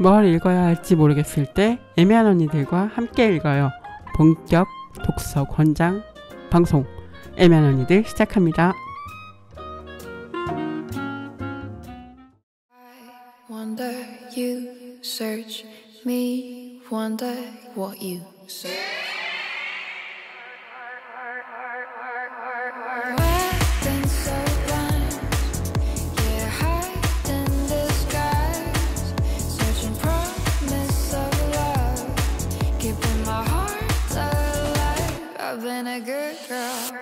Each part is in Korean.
뭘 읽어야 할지 모르겠을 때 애매한 언니들과 함께 읽어요. 본격 독서 권장 방송 애매한 언니들 시작합니다. Wonder you search me, wonder what you search. I've been so blind, yeah, hide in disguise, searching promise of love, keeping my heart alive. I've been a good girl.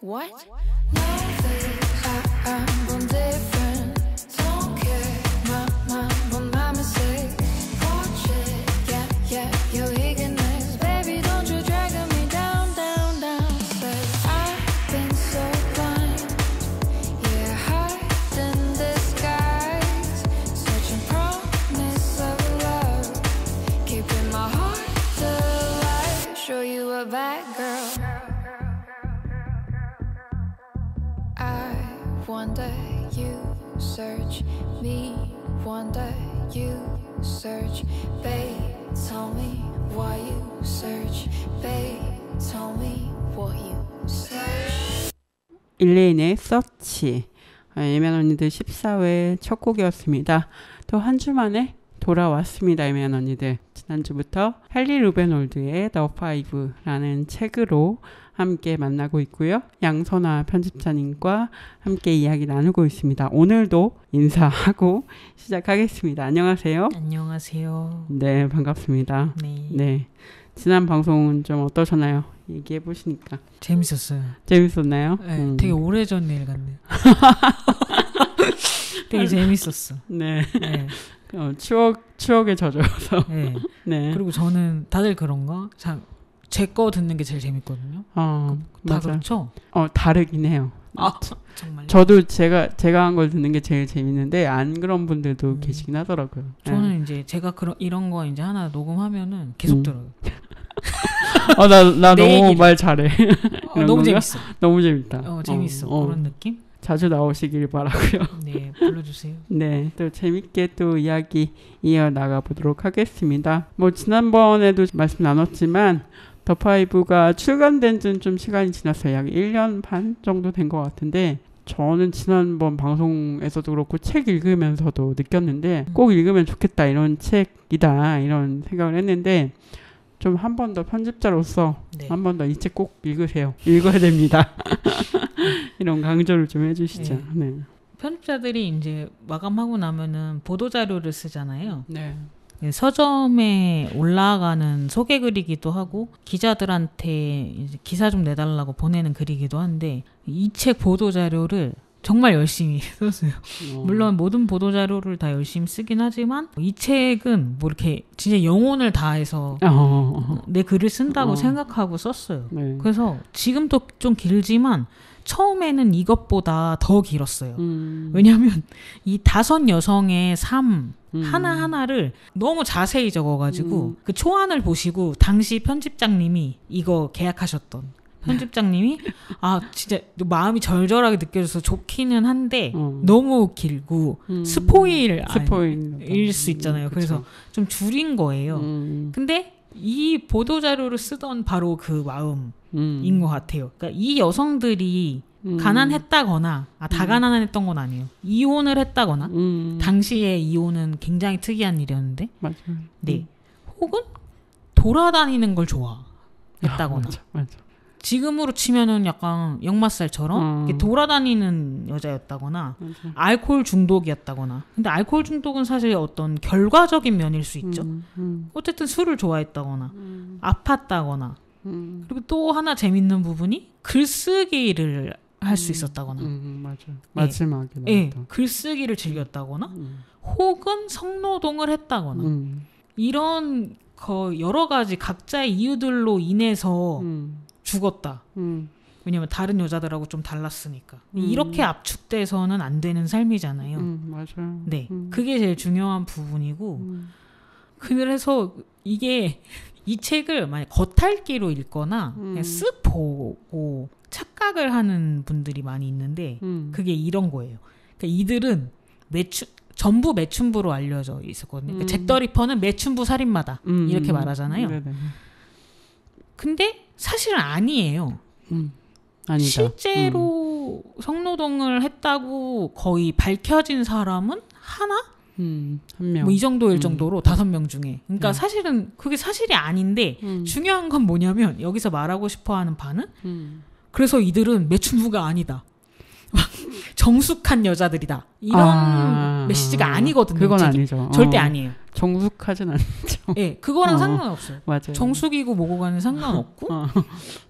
What? I'm born different. Don't care. My mistake. Watch it. Yeah. Your eagerness, baby. Don't you drag me down. Said I've been so blind. Yeah, hide in disguise, searching promise of love, keeping my heart alive. Show you a bad girl. Wonder you search me, wonder you search, babe, tell me why you search, babe, tell me what you search. 일레인의 서치, 애매한 언니들 14회 첫 곡이었습니다. 또 한 주 만에 돌아왔습니다. 애매한 언니들. 지난주부터 헨리 루벤홀드의 The Five라는 책으로 함께 만나고 있고요. 양선아 편집자님과 함께 이야기 나누고 있습니다. 오늘도 인사하고 시작하겠습니다. 안녕하세요. 안녕하세요. 네, 반갑습니다. 네. 지난 방송은 좀 어떠셨나요? 얘기해 보시니까. 재밌었어요. 재밌었나요? 네, 되게 오래전 일 같네요. 되게 재밌었어. 네. 추억에 젖어서. 네. 네. 그리고 저는 다들 그런가? 제 거 듣는 게 제일 재밌거든요. 다 맞아. 그렇죠? 다르긴 해요. 정말요? 저도 제가 한 걸 듣는 게 제일 재밌는데 안 그런 분들도 계시긴 하더라고요. 저는 이제 제가 이런 거 이제 하나 녹음하면은 계속 들어요. 나 너무 말 잘해. 너무 재밌어. 너무 재밌다. 재밌어. 그런 느낌? 자주 나오시길 바라고요. 네, 불러주세요. 네, 또 재밌게 또 이야기 이어나가 보도록 하겠습니다. 지난번에도 말씀 나눴지만 더 파이브가 출간된 지는 좀 시간이 지났어요. 약 1년 반 정도 된 것 같은데 저는 지난번 방송에서도 그렇고 책 읽으면서도 느꼈는데 꼭 읽으면 좋겠다 이런 책이다 이런 생각을 했는데 좀 한 번 더 편집자로서 한 번 더 이 책 꼭 읽으세요. 읽어야 됩니다. 이런 강조를 좀 해주시죠. 네. 편집자들이 이제 마감하고 나면은 보도자료를 쓰잖아요. 네. 서점에 올라가는 소개 글이기도 하고 기자들한테 이제 기사 좀 내달라고 보내는 글이기도 한데 이 책 보도자료를 정말 열심히 썼어요. 물론 모든 보도자료를 다 열심히 쓰긴 하지만 이 책은 뭐 이렇게 진짜 영혼을 다해서 내 글을 쓴다고 생각하고 썼어요. 네. 그래서 지금도 좀 길지만 처음에는 이것보다 더 길었어요. 왜냐하면 이 5 여성의 삶 하나하나를 너무 자세히 적어가지고 그 초안을 보시고 당시 편집장님이 이거 계약하셨던 편집장님이 진짜 마음이 절절하게 느껴져서 좋기는 한데 너무 길고 스포일일 수 있잖아요. 그쵸. 그래서 좀 줄인 거예요. 근데 이 보도 자료를 쓰던 바로 그 마음인 것 같아요. 그러니까 이 여성들이 가난했다거나 다 가난했던 건 아니에요. 이혼을 했다거나 당시에 이혼은 굉장히 특이한 일이었는데 맞아요. 네. 혹은 돌아다니는 걸 좋아했다거나 맞아. 지금으로 치면은 약간 역마살처럼 이렇게 돌아다니는 여자였다거나 알코올 중독이었다거나 근데 알코올 중독은 사실 어떤 결과적인 면일 수 있죠. 어쨌든 술을 좋아했다거나 아팠다거나 그리고 또 하나 재밌는 부분이 글쓰기를 할 수 있었다거나 맞아. 마지막에 예, 나왔다. 글쓰기를 즐겼다거나 혹은 성노동을 했다거나 이런 여러 가지 각자의 이유들로 인해서 죽었다. 왜냐면 다른 여자들하고 좀 달랐으니까. 이렇게 압축돼서는 안 되는 삶이잖아요. 맞아요. 네, 그게 제일 중요한 부분이고 그래서 이게 이 책을 만약 겉핥기로 읽거나 그냥 쓱 보고 착각을 하는 분들이 많이 있는데 그게 이런 거예요. 그러니까 이들은 전부 매춘부로 알려져 있었거든요. 그러니까 잭 더 리퍼는 매춘부 살인마다 이렇게 말하잖아요. 네네. 근데 사실은 아니에요. 아니다. 실제로 성노동을 했다고 거의 밝혀진 사람은 하나? 한 명. 뭐 이 정도일 정도로 5명 중에. 그러니까 사실은 그게 사실이 아닌데 중요한 건 뭐냐면 여기서 말하고 싶어하는 바는 그래서 이들은 매춘부가 아니다. 정숙한 여자들이다. 이런 메시지가 아니거든요. 그건 책이. 아니죠. 절대 아니에요. 정숙하진 않죠. 네, 그거랑 상관없어요. 맞아요. 정숙이고 뭐고가는 상관없고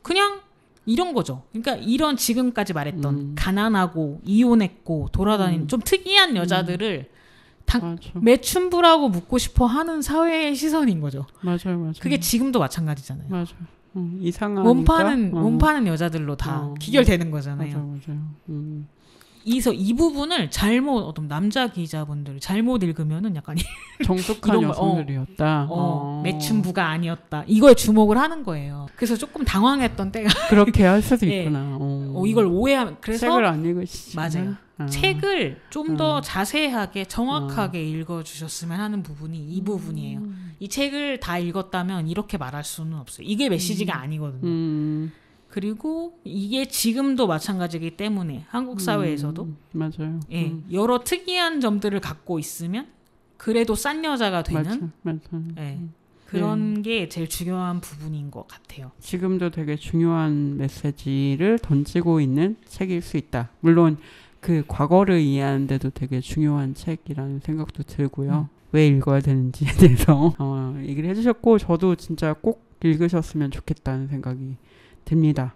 그냥 이런 거죠. 그러니까 이런 지금까지 말했던 가난하고 이혼했고 돌아다니는 좀 특이한 여자들을 매춘부라고 묻고 싶어 하는 사회의 시선인 거죠. 맞아요. 그게 지금도 마찬가지잖아요. 맞아요. 이상하니까. 원파는 여자들로 다 기결되는 거잖아요. 맞아요. 그래서 이 부분을 어떤 남자 기자분들 잘못 읽으면은 약간 정숙한 여성들이었다. 매춘부가 아니었다. 이거에 주목을 하는 거예요. 그래서 조금 당황했던 때가 그렇게 할 수도 네. 있구나. 이걸 오해하면 그래서 책을 안 읽으시죠. 맞아요. 책을 좀 더 자세하게 정확하게 읽어주셨으면 하는 부분이 이 부분이에요. 이 책을 다 읽었다면 이렇게 말할 수는 없어요. 이게 메시지가 아니거든요. 그리고 이게 지금도 마찬가지이기 때문에 한국 사회에서도 맞아요. 예, 여러 특이한 점들을 갖고 있으면 그래도 싼 여자가 되는 맞아. 예, 그런 게 제일 중요한 부분인 것 같아요. 지금도 되게 중요한 메시지를 던지고 있는 책일 수 있다. 물론 그 과거를 이해하는 데도 되게 중요한 책이라는 생각도 들고요. 왜 읽어야 되는지에 대해서 얘기를 해주셨고 저도 진짜 꼭 읽으셨으면 좋겠다는 생각이 듭니다.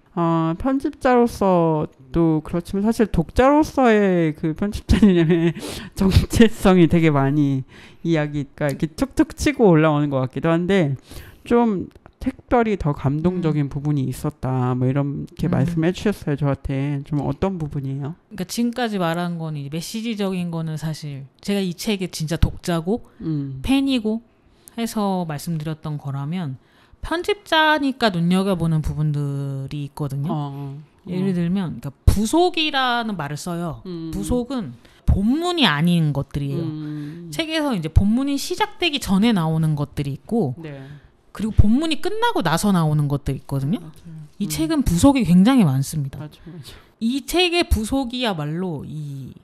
편집자로서도 그렇지만 사실 독자로서의 그 편집자님의 정체성이 되게 많이 이야기가 이렇게 툭툭 치고 올라오는 것 같기도 한데 좀 특별히 더 감동적인 부분이 있었다. 뭐 이렇게 말씀해 주셨어요. 저한테. 좀 어떤 부분이에요? 그러니까 지금까지 말한 거는 이제 메시지적인 거는 사실 제가 이 책의 진짜 독자고 팬이고 해서 말씀드렸던 거라면 편집자니까 눈여겨보는 부분들이 있거든요. 예를 들면 그러니까 부속이라는 말을 써요. 부속은 본문이 아닌 것들이에요. 책에서 이제 본문이 시작되기 전에 나오는 것들이 있고 네. 그리고 본문이 끝나고 나서 나오는 것들이 있거든요. 이 책은 부속이 굉장히 많습니다. 맞아. 이 책의 부속이야말로 이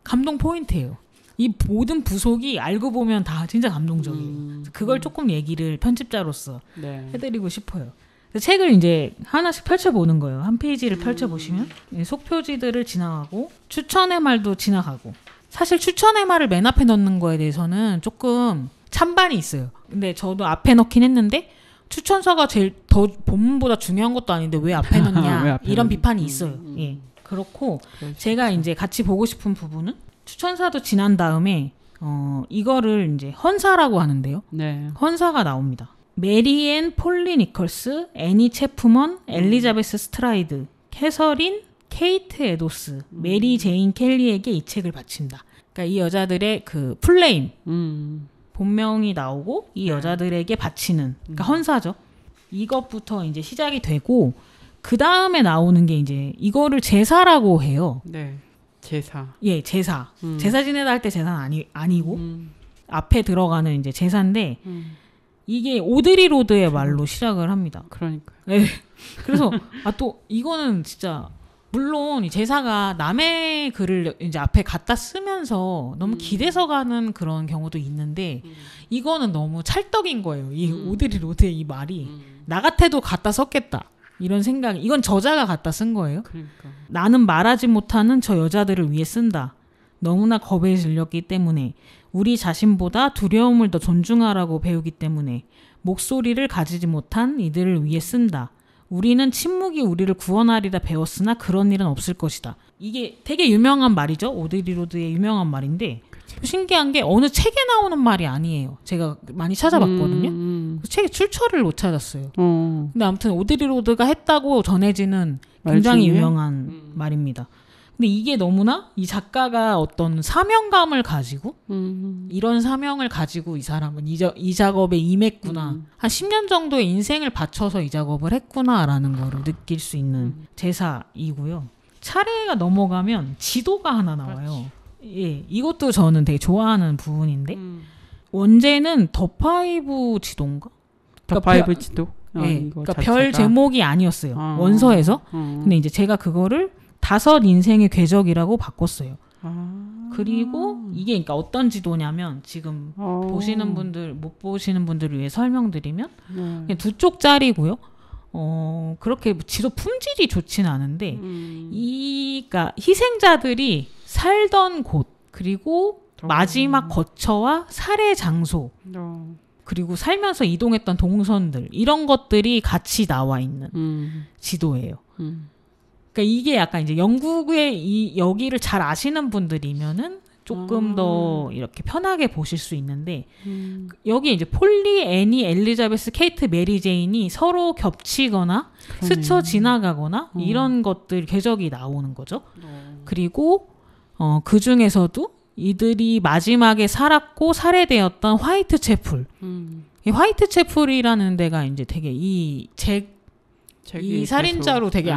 감동 포인트예요. 이 모든 부속이 알고 보면 다 진짜 감동적이에요. 그걸 조금 얘기를 편집자로서 해드리고 싶어요. 책을 이제 하나씩 펼쳐보는 거예요. 한 페이지를 펼쳐보시면 속표지들을 지나가고 추천의 말도 지나가고 사실 추천의 말을 맨 앞에 넣는 거에 대해서는 조금 찬반이 있어요. 근데 저도 앞에 넣긴 했는데 추천서가 제일 더 본문보다 중요한 것도 아닌데 왜 앞에 넣냐 왜 앞에 이런 비판이 있어요. 예. 그렇고 제가 이제 같이 보고 싶은 부분은 추천사도 지난 다음에 이거를 이제 헌사라고 하는데요. 네. 헌사가 나옵니다. 메리앤 폴리 니컬스, 애니 체프먼, 엘리자베스 스트라이드, 캐서린, 케이트 에도스, 메리 제인 켈리에게 이 책을 바친다. 그러니까 이 여자들의 그 풀네임 본명이 나오고 이 여자들에게 바치는 그러니까 헌사죠. 이것부터 이제 시작이 되고 그 다음에 나오는 게 이제 이거를 제사라고 해요. 네. 제사. 예, 제사. 제사 지내다 할 때 제사는 아니고 앞에 들어가는 이제 제사인데 이게 오드리 로드의 말로 시작을 합니다. 그러니까. 네. 그래서 또 이거는 진짜 물론 이 제사가 남의 글을 이제 앞에 갖다 쓰면서 너무 기대서 가는 그런 경우도 있는데 이거는 너무 찰떡인 거예요. 이 오드리 로드의 이 말이 나 같아도 갖다 썼겠다. 이런 생각. 이건 저자가 갖다 쓴 거예요. 그러니까. 나는 말하지 못하는 저 여자들을 위해 쓴다. 너무나 겁에 질렸기 때문에 우리 자신보다 두려움을 더 존중하라고 배우기 때문에 목소리를 가지지 못한 이들을 위해 쓴다. 우리는 침묵이 우리를 구원하리라 배웠으나 그런 일은 없을 것이다. 이게 되게 유명한 말이죠. 오드리 로드의 유명한 말인데 신기한 게 어느 책에 나오는 말이 아니에요. 제가 많이 찾아봤거든요. 책에 출처를 못 찾았어요. 근데 아무튼 오드리 로드가 했다고 전해지는 굉장히 유명한 말입니다. 근데 이게 너무나 이 작가가 어떤 사명감을 가지고 이런 사명을 가지고 이 사람은 이 작업에 임했구나. 한 10년 정도의 인생을 바쳐서 이 작업을 했구나라는 거를 느낄 수 있는 제사이고요. 차례가 넘어가면 지도가 하나 나와요. 예, 이것도 저는 되게 좋아하는 부분인데 원제는 더 파이브 지도인가? 더 파이브 지도? 네, 그러니까 별 제목이 아니었어요. 원서에서. 근데 이제 제가 그거를 5 인생의 궤적이라고 바꿨어요. 그리고 이게 그러니까 어떤 지도냐면 지금 보시는 분들 못 보시는 분들을 위해 설명드리면 그냥 2쪽짜리고요. 그렇게 지도 품질이 좋지는 않은데 그러니까 희생자들이 살던 곳 그리고 마지막 거처와 살해 장소 그리고 살면서 이동했던 동선들 이런 것들이 같이 나와 있는 지도예요. 그러니까 이게 약간 이제 영국의 여기를 잘 아시는 분들이면은 조금 더 이렇게 편하게 보실 수 있는데 여기 이제 폴리, 애니, 엘리자베스, 케이트, 메리 제인이 서로 겹치거나 스쳐 지나가거나 이런 것들 궤적이 나오는 거죠. 그리고 그 중에서도 이들이 마지막에 살았고 살해되었던 화이트 채플. 이 화이트 채플이라는 데가 이제 되게 이 살인자로 되게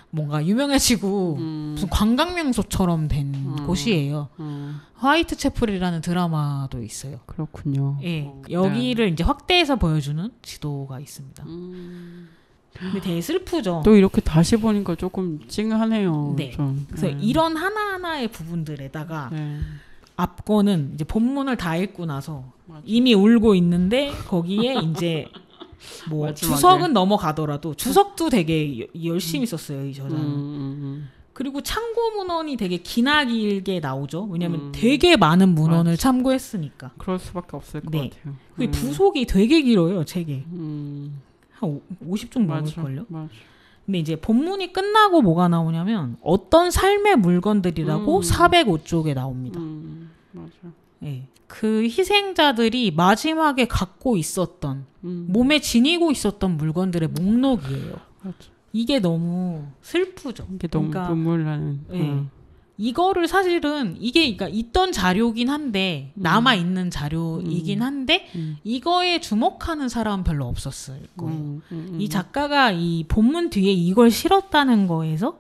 뭔가 유명해지고 무슨 관광명소처럼 된 곳이에요. 화이트 채플이라는 드라마도 있어요. 그렇군요. 예, 여기를 이제 확대해서 보여주는 지도가 있습니다. 근데 되게 슬프죠. 또 이렇게 다시 보니까 조금 찡하네요. 네. 좀. 그래서 이런 하나하나의 부분들에다가 앞거는 이제 본문을 다 읽고 나서 이미 울고 있는데 거기에 이제 뭐 주석은 넘어가더라도 주석도 되게 열심히 썼어요, 이 저자는. 그리고 참고 문헌이 되게 기나길게 나오죠. 왜냐하면 되게 많은 문헌을 참고했으니까. 그럴 수밖에 없을 것 같아요. 그 부속이 되게 길어요, 책이. 한 50쪽 넘을걸요. 근데 이제 본문이 끝나고 뭐가 나오냐면 어떤 삶의 물건들이라고 405쪽에 나옵니다. 맞아. 네. 그 희생자들이 마지막에 갖고 있었던 몸에 지니고 있었던 물건들의 목록이에요. 맞아. 이게 너무 슬프죠. 이게 너무 눈물 나는. 네. 이거를 사실은 이게 그러니까 있던 자료긴 한데 남아 있는 자료이긴 한데 이거에 주목하는 사람은 별로 없었을 거예요. 이 작가가 이 본문 뒤에 이걸 실었다는 거에서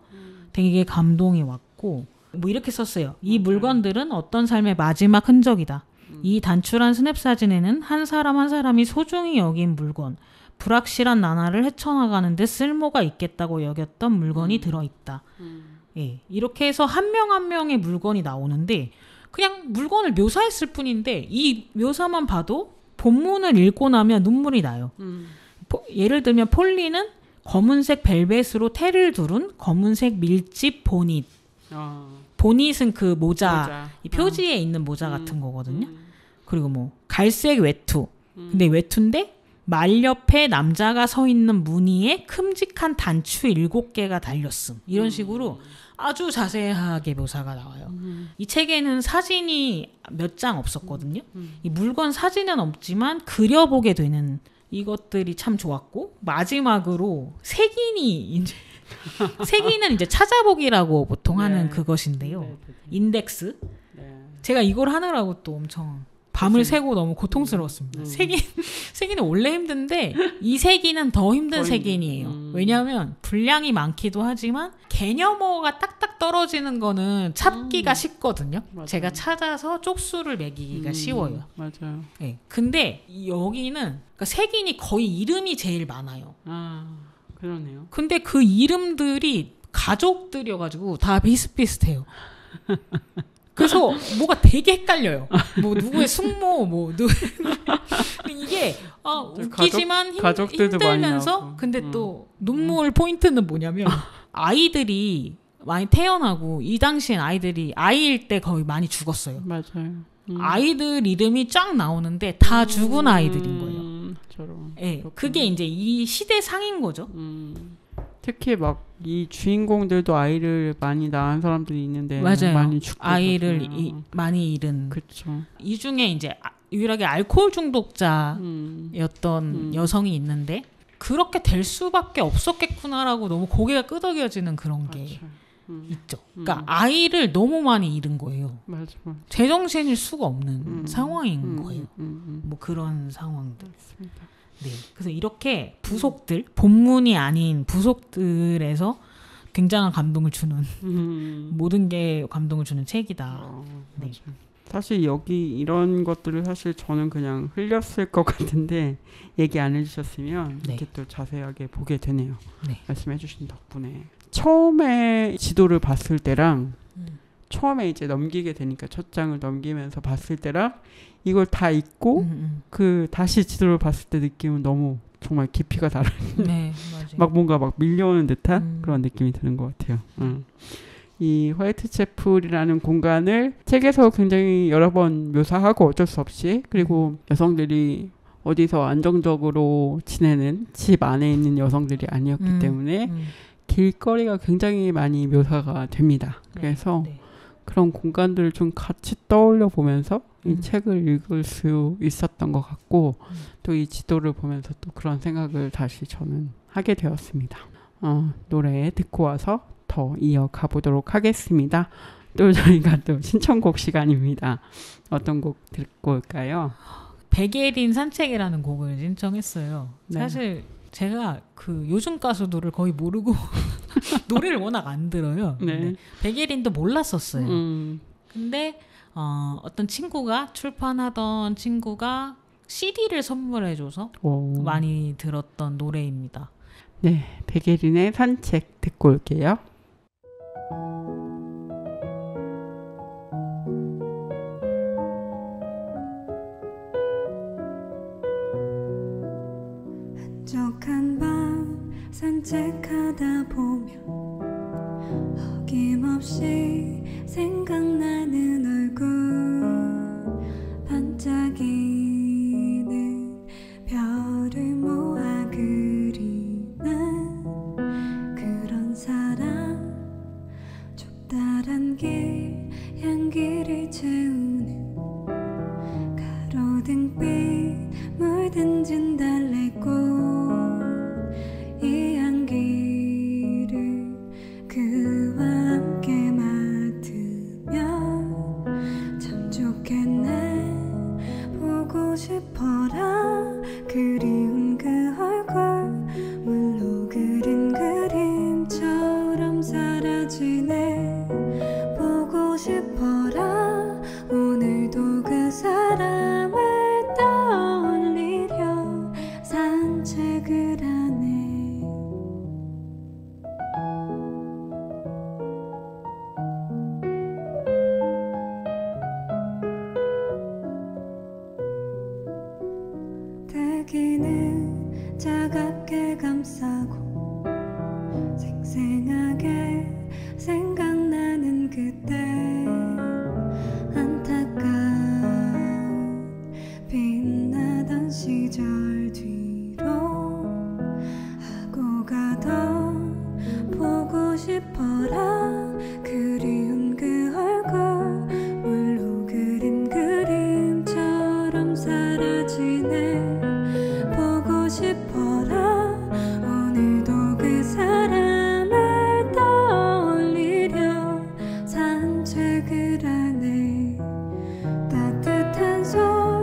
되게 감동이 왔고 뭐 이렇게 썼어요. 이 물건들은 어떤 삶의 마지막 흔적이다. 이 단출한 스냅 사진에는 한 사람 한 사람이 소중히 여긴 물건, 불확실한 나날을 헤쳐나가는 데 쓸모가 있겠다고 여겼던 물건이 들어있다. 예, 이렇게 해서 한 명 한 명의 물건이 나오는데 그냥 물건을 묘사했을 뿐인데 이 묘사만 봐도 본문을 읽고 나면 눈물이 나요. 예를 들면 폴리는 검은색 벨벳으로 테를 두른 검은색 밀집 보닛. 보닛은 그 모자. 이 표지에 있는 모자 같은 거거든요. 그리고 뭐 갈색 외투. 근데 외투인데 말 옆에 남자가 서 있는 무늬에 큼직한 단추 7개가 달렸음. 이런 식으로 아주 자세하게 묘사가 나와요. 이 책에는 사진이 몇 장 없었거든요. 이 물건 사진은 없지만 그려보게 되는 이것들이 참 좋았고 마지막으로 색인이 이제 찾아보기라고 보통 하는 그것인데요. 인덱스. 제가 이걸 하느라고 또 엄청 밤을 새고 너무 고통스러웠습니다. 세기는 원래 힘든데 이 세기는 더 힘든 세기이에요. 왜냐하면 분량이 많기도 하지만 개념어가 딱딱 떨어지는 거는 찾기가 쉽거든요. 맞아요. 제가 찾아서 쪽수를 매기기가 쉬워요. 맞아요. 네. 근데 여기는 그러니까 세기니 거의 이름이 제일 많아요. 아, 그러네요. 근데 그 이름들이 가족들이어가지고 다 비슷비슷해요. 그래서 뭐가 되게 헷갈려요. 뭐 누구의 숙모, 뭐 누구 이게 웃기지만 가족들도 많이 힘들면서 나오고. 근데 또 눈물 포인트는 뭐냐면 아이들이 많이 태어나고 이 당시엔 아이들이 아이일 때 거의 많이 죽었어요. 맞아요. 아이들 이름이 쫙 나오는데 다 죽은 아이들인 거예요. 저런. 네, 그게 이제 이 시대 상인 거죠. 특히 막 이 주인공들도 아이를 많이 낳은 사람들이 있는데 맞아요. 많이 죽고 아이를 많이 잃은. 그렇죠. 이 중에 이제 유일하게 알코올 중독자였던 여성이 있는데 그렇게 될 수밖에 없었겠구나라고 너무 고개가 끄덕여지는 그런 게 있죠. 그러니까 아이를 너무 많이 잃은 거예요. 맞아. 제정신일 수가 없는 상황인 거예요. 뭐 그런 상황들. 맞습니다. 네. 그래서 이렇게 부속들, 본문이 아닌 부속들에서 굉장한 감동을 주는 모든 게 감동을 주는 책이다. 네. 사실 여기 이런 것들을 사실 저는 그냥 흘렸을 것 같은데 얘기 안 해주셨으면 네. 이렇게 또 자세하게 보게 되네요. 네. 말씀해주신 덕분에 처음에 지도를 봤을 때랑 처음에 이제 넘기게 되니까 첫 장을 넘기면서 봤을 때랑 이걸 다 읽고 그 다시 지도를 봤을 때 느낌은 너무 정말 깊이가 다른 네, 맞아요. 막 뭔가 막 밀려오는 듯한 그런 느낌이 드는 것 같아요. 이 화이트 채플이라는 공간을 책에서 굉장히 여러 번 묘사하고 어쩔 수 없이 그리고 여성들이 어디서 안정적으로 지내는 집 안에 있는 여성들이 아니었기 때문에 길거리가 굉장히 많이 묘사가 됩니다. 그래서 네. 그런 공간들을 좀 같이 떠올려 보면서 이 책을 읽을 수 있었던 것 같고 또 이 지도를 보면서 또 그런 생각을 다시 저는 하게 되었습니다. 노래 듣고 와서 더 이어가 보도록 하겠습니다. 또 저희가 또 신청곡 시간입니다. 어떤 곡 듣고 올까요? 백예린 산책이라는 곡을 신청했어요. 네. 사실 제가 그 요즘 가수들을 거의 모르고 노래를 워낙 안 들어요. 네. 백예린도 몰랐었어요. 근데 어떤 친구가 출판하던 친구가 CD를 선물해줘서 많이 들었던 노래입니다. 네, 백예린의 산책 듣고 올게요. 한적한 밤 산책하다 보면 어김없이 생각나는 얼굴 반짝이는 별을 모아 그리는 그런 사람 좁다란 길 향기를 채우는 가로등빛 물든 진달래꽃 이 향기를 그와 함께 맡으면 참 좋겠네 보고 싶어라 그리운 그 얼굴 물로 그린 그림처럼 사라지네 보고 싶어라 오늘도 그 사람을 떠올리려 산책을 하네 대기는 차갑게 감싸고 생생하게 생각나는 그때 안타까운 빛나던 시절 뒤로 하고 가던 보고 싶어라 그리운 그 얼굴 물로 그린 그림처럼 사라지네 보고 싶어라 오늘도 그 사람을 떠올리려 산책을 하네 따뜻한 손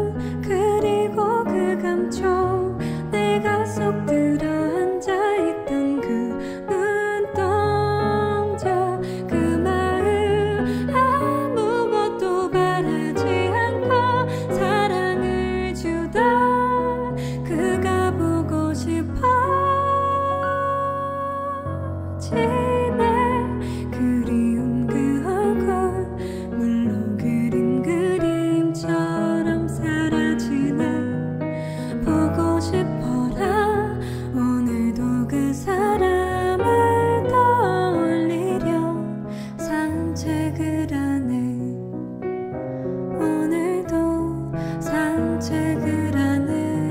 산책을 하네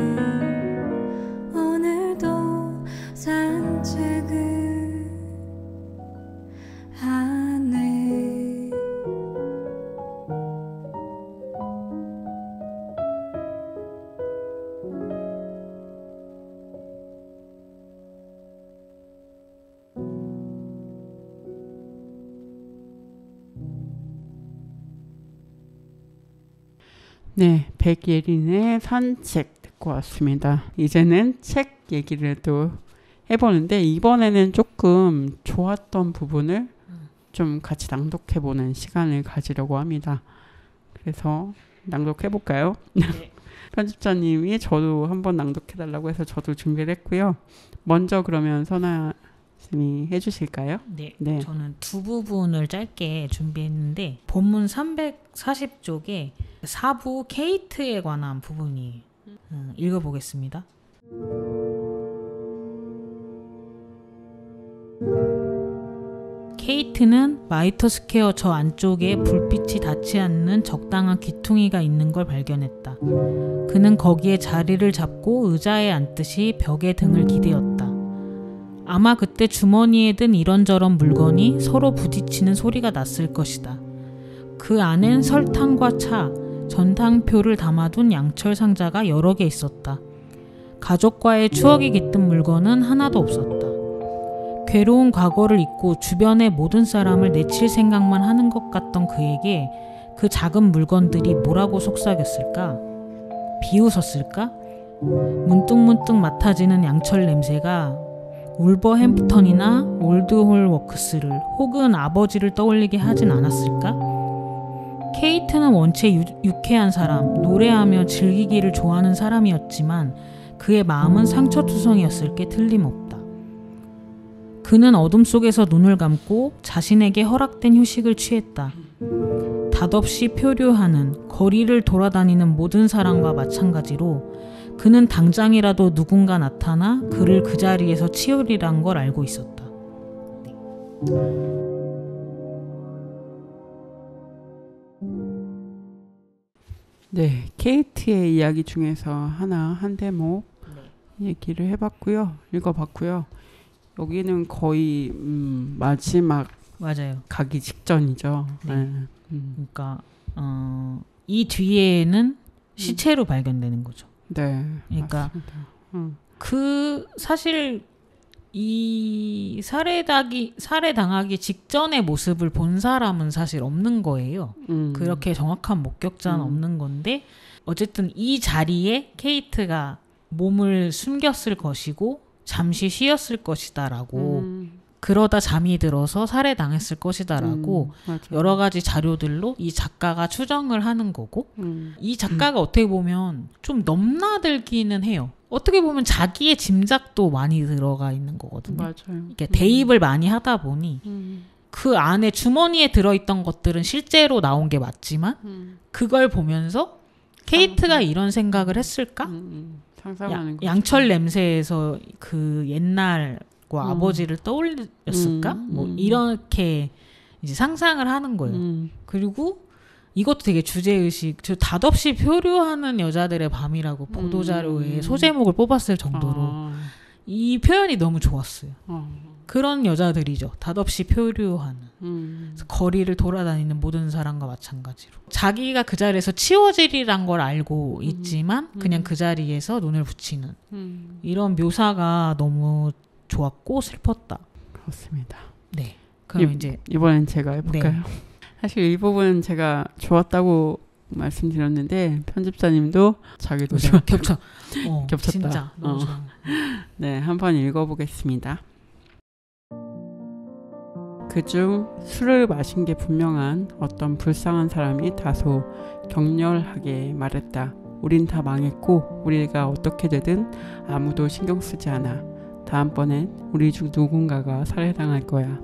오늘도 산책을 하네 네, 백예린의 산책 듣고 왔습니다. 이제는 책 얘기를 또 해보는데 이번에는 조금 좋았던 부분을 좀 같이 낭독해보는 시간을 가지려고 합니다. 그래서 낭독해볼까요? 네. 편집자님이 저도 한번 낭독해달라고 해서 저도 준비를 했고요. 먼저 그러면 선아 쌤이 해주실까요? 네. 네. 저는 두 부분을 짧게 준비했는데 본문 340쪽에 4부 케이트에 관한 부분이 읽어보겠습니다. 케이트는 마이터 스퀘어 저 안쪽에 불빛이 닿지 않는 적당한 귀퉁이가 있는 걸 발견했다. 그는 거기에 자리를 잡고 의자에 앉듯이 벽에 등을 기대었다. 아마 그때 주머니에 든 이런저런 물건이 서로 부딪히는 소리가 났을 것이다. 그 안엔 설탕과 차, 전당표를 담아둔 양철 상자가 여러 개 있었다. 가족과의 추억이 깃든 물건은 하나도 없었다. 괴로운 과거를 잊고 주변의 모든 사람을 내칠 생각만 하는 것 같던 그에게 그 작은 물건들이 뭐라고 속삭였을까? 비웃었을까? 문득문득 맡아지는 양철 냄새가 울버햄프턴이나 올드홀 워크스를 혹은 아버지를 떠올리게 하진 않았을까? 케이트는 원체 유쾌한 사람, 노래하며 즐기기를 좋아하는 사람이었지만 그의 마음은 상처투성이었을 게 틀림없다. 그는 어둠 속에서 눈을 감고 자신에게 허락된 휴식을 취했다. 닷없이 표류하는, 거리를 돌아다니는 모든 사람과 마찬가지로 그는 당장이라도 누군가 나타나 그를 그 자리에서 치우리란 걸 알고 있었다. 네, 케이트의 이야기 중에서 한 대목 얘기를 해봤고요. 읽어봤고요. 여기는 거의 마지막 맞아요. 가기 직전이죠. 네. 그러니까 이 뒤에는 시체로 발견되는 거죠. 네. 그러니까 그 사실 이 살해당하기 직전의 모습을 본 사람은 사실 없는 거예요. 그렇게 정확한 목격자는 없는 건데 어쨌든 이 자리에 케이트가 몸을 숨겼을 것이고 잠시 쉬었을 것이다라고 그러다 잠이 들어서 살해당했을 것이다라고 여러 가지 자료들로 이 작가가 추정을 하는 거고 이 작가가 어떻게 보면 좀 넘나들기는 해요. 어떻게 보면 자기의 짐작도 많이 들어가 있는 거거든요. 맞아요. 이렇게 대입을 많이 하다 보니 그 안에 주머니에 들어있던 것들은 실제로 나온 게 맞지만 그걸 보면서 케이트가 이런 생각을 했을까? 상상하는 거죠. 양철 냄새에서 그 옛날과 아버지를 떠올렸을까? 뭐 이렇게 이제 상상을 하는 거예요. 그리고 이것도 되게 주제의식, 닷없이 표류하는 여자들의 밤이라고 보도자료에 소제목을 뽑았을 정도로 이 표현이 너무 좋았어요. 그런 여자들이죠. 닷없이 표류하는. 그래서 거리를 돌아다니는 모든 사람과 마찬가지로. 자기가 그 자리에서 치워지리란 걸 알고 있지만 그냥 그 자리에서 눈을 붙이는. 이런 묘사가 너무 좋았고 슬펐다. 그렇습니다. 네. 그럼 이제 이번엔 제가 해볼까요? 네. 사실 이 부분 제가 좋았다고 말씀드렸는데 편집자님도 자기도 겹쳤다. 진짜 너무 좋아. 네, 한번 읽어보겠습니다. 그중 술을 마신 게 분명한 어떤 불쌍한 사람이 다소 격렬하게 말했다. 우린 다 망했고 우리가 어떻게 되든 아무도 신경 쓰지 않아. 다음번엔 우리 중 누군가가 살해당할 거야.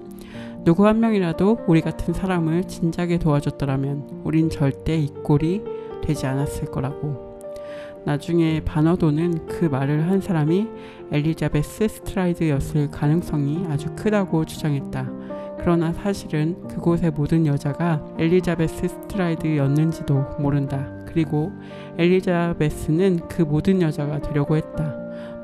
누구 한 명이라도 우리 같은 사람을 진작에 도와줬더라면 우린 절대 이 꼴이 되지 않았을 거라고. 나중에 반어도는 그 말을 한 사람이 엘리자베스 스트라이드였을 가능성이 아주 크다고 주장했다. 그러나 사실은 그곳의 모든 여자가 엘리자베스 스트라이드였는지도 모른다. 그리고 엘리자베스는 그 모든 여자가 되려고 했다.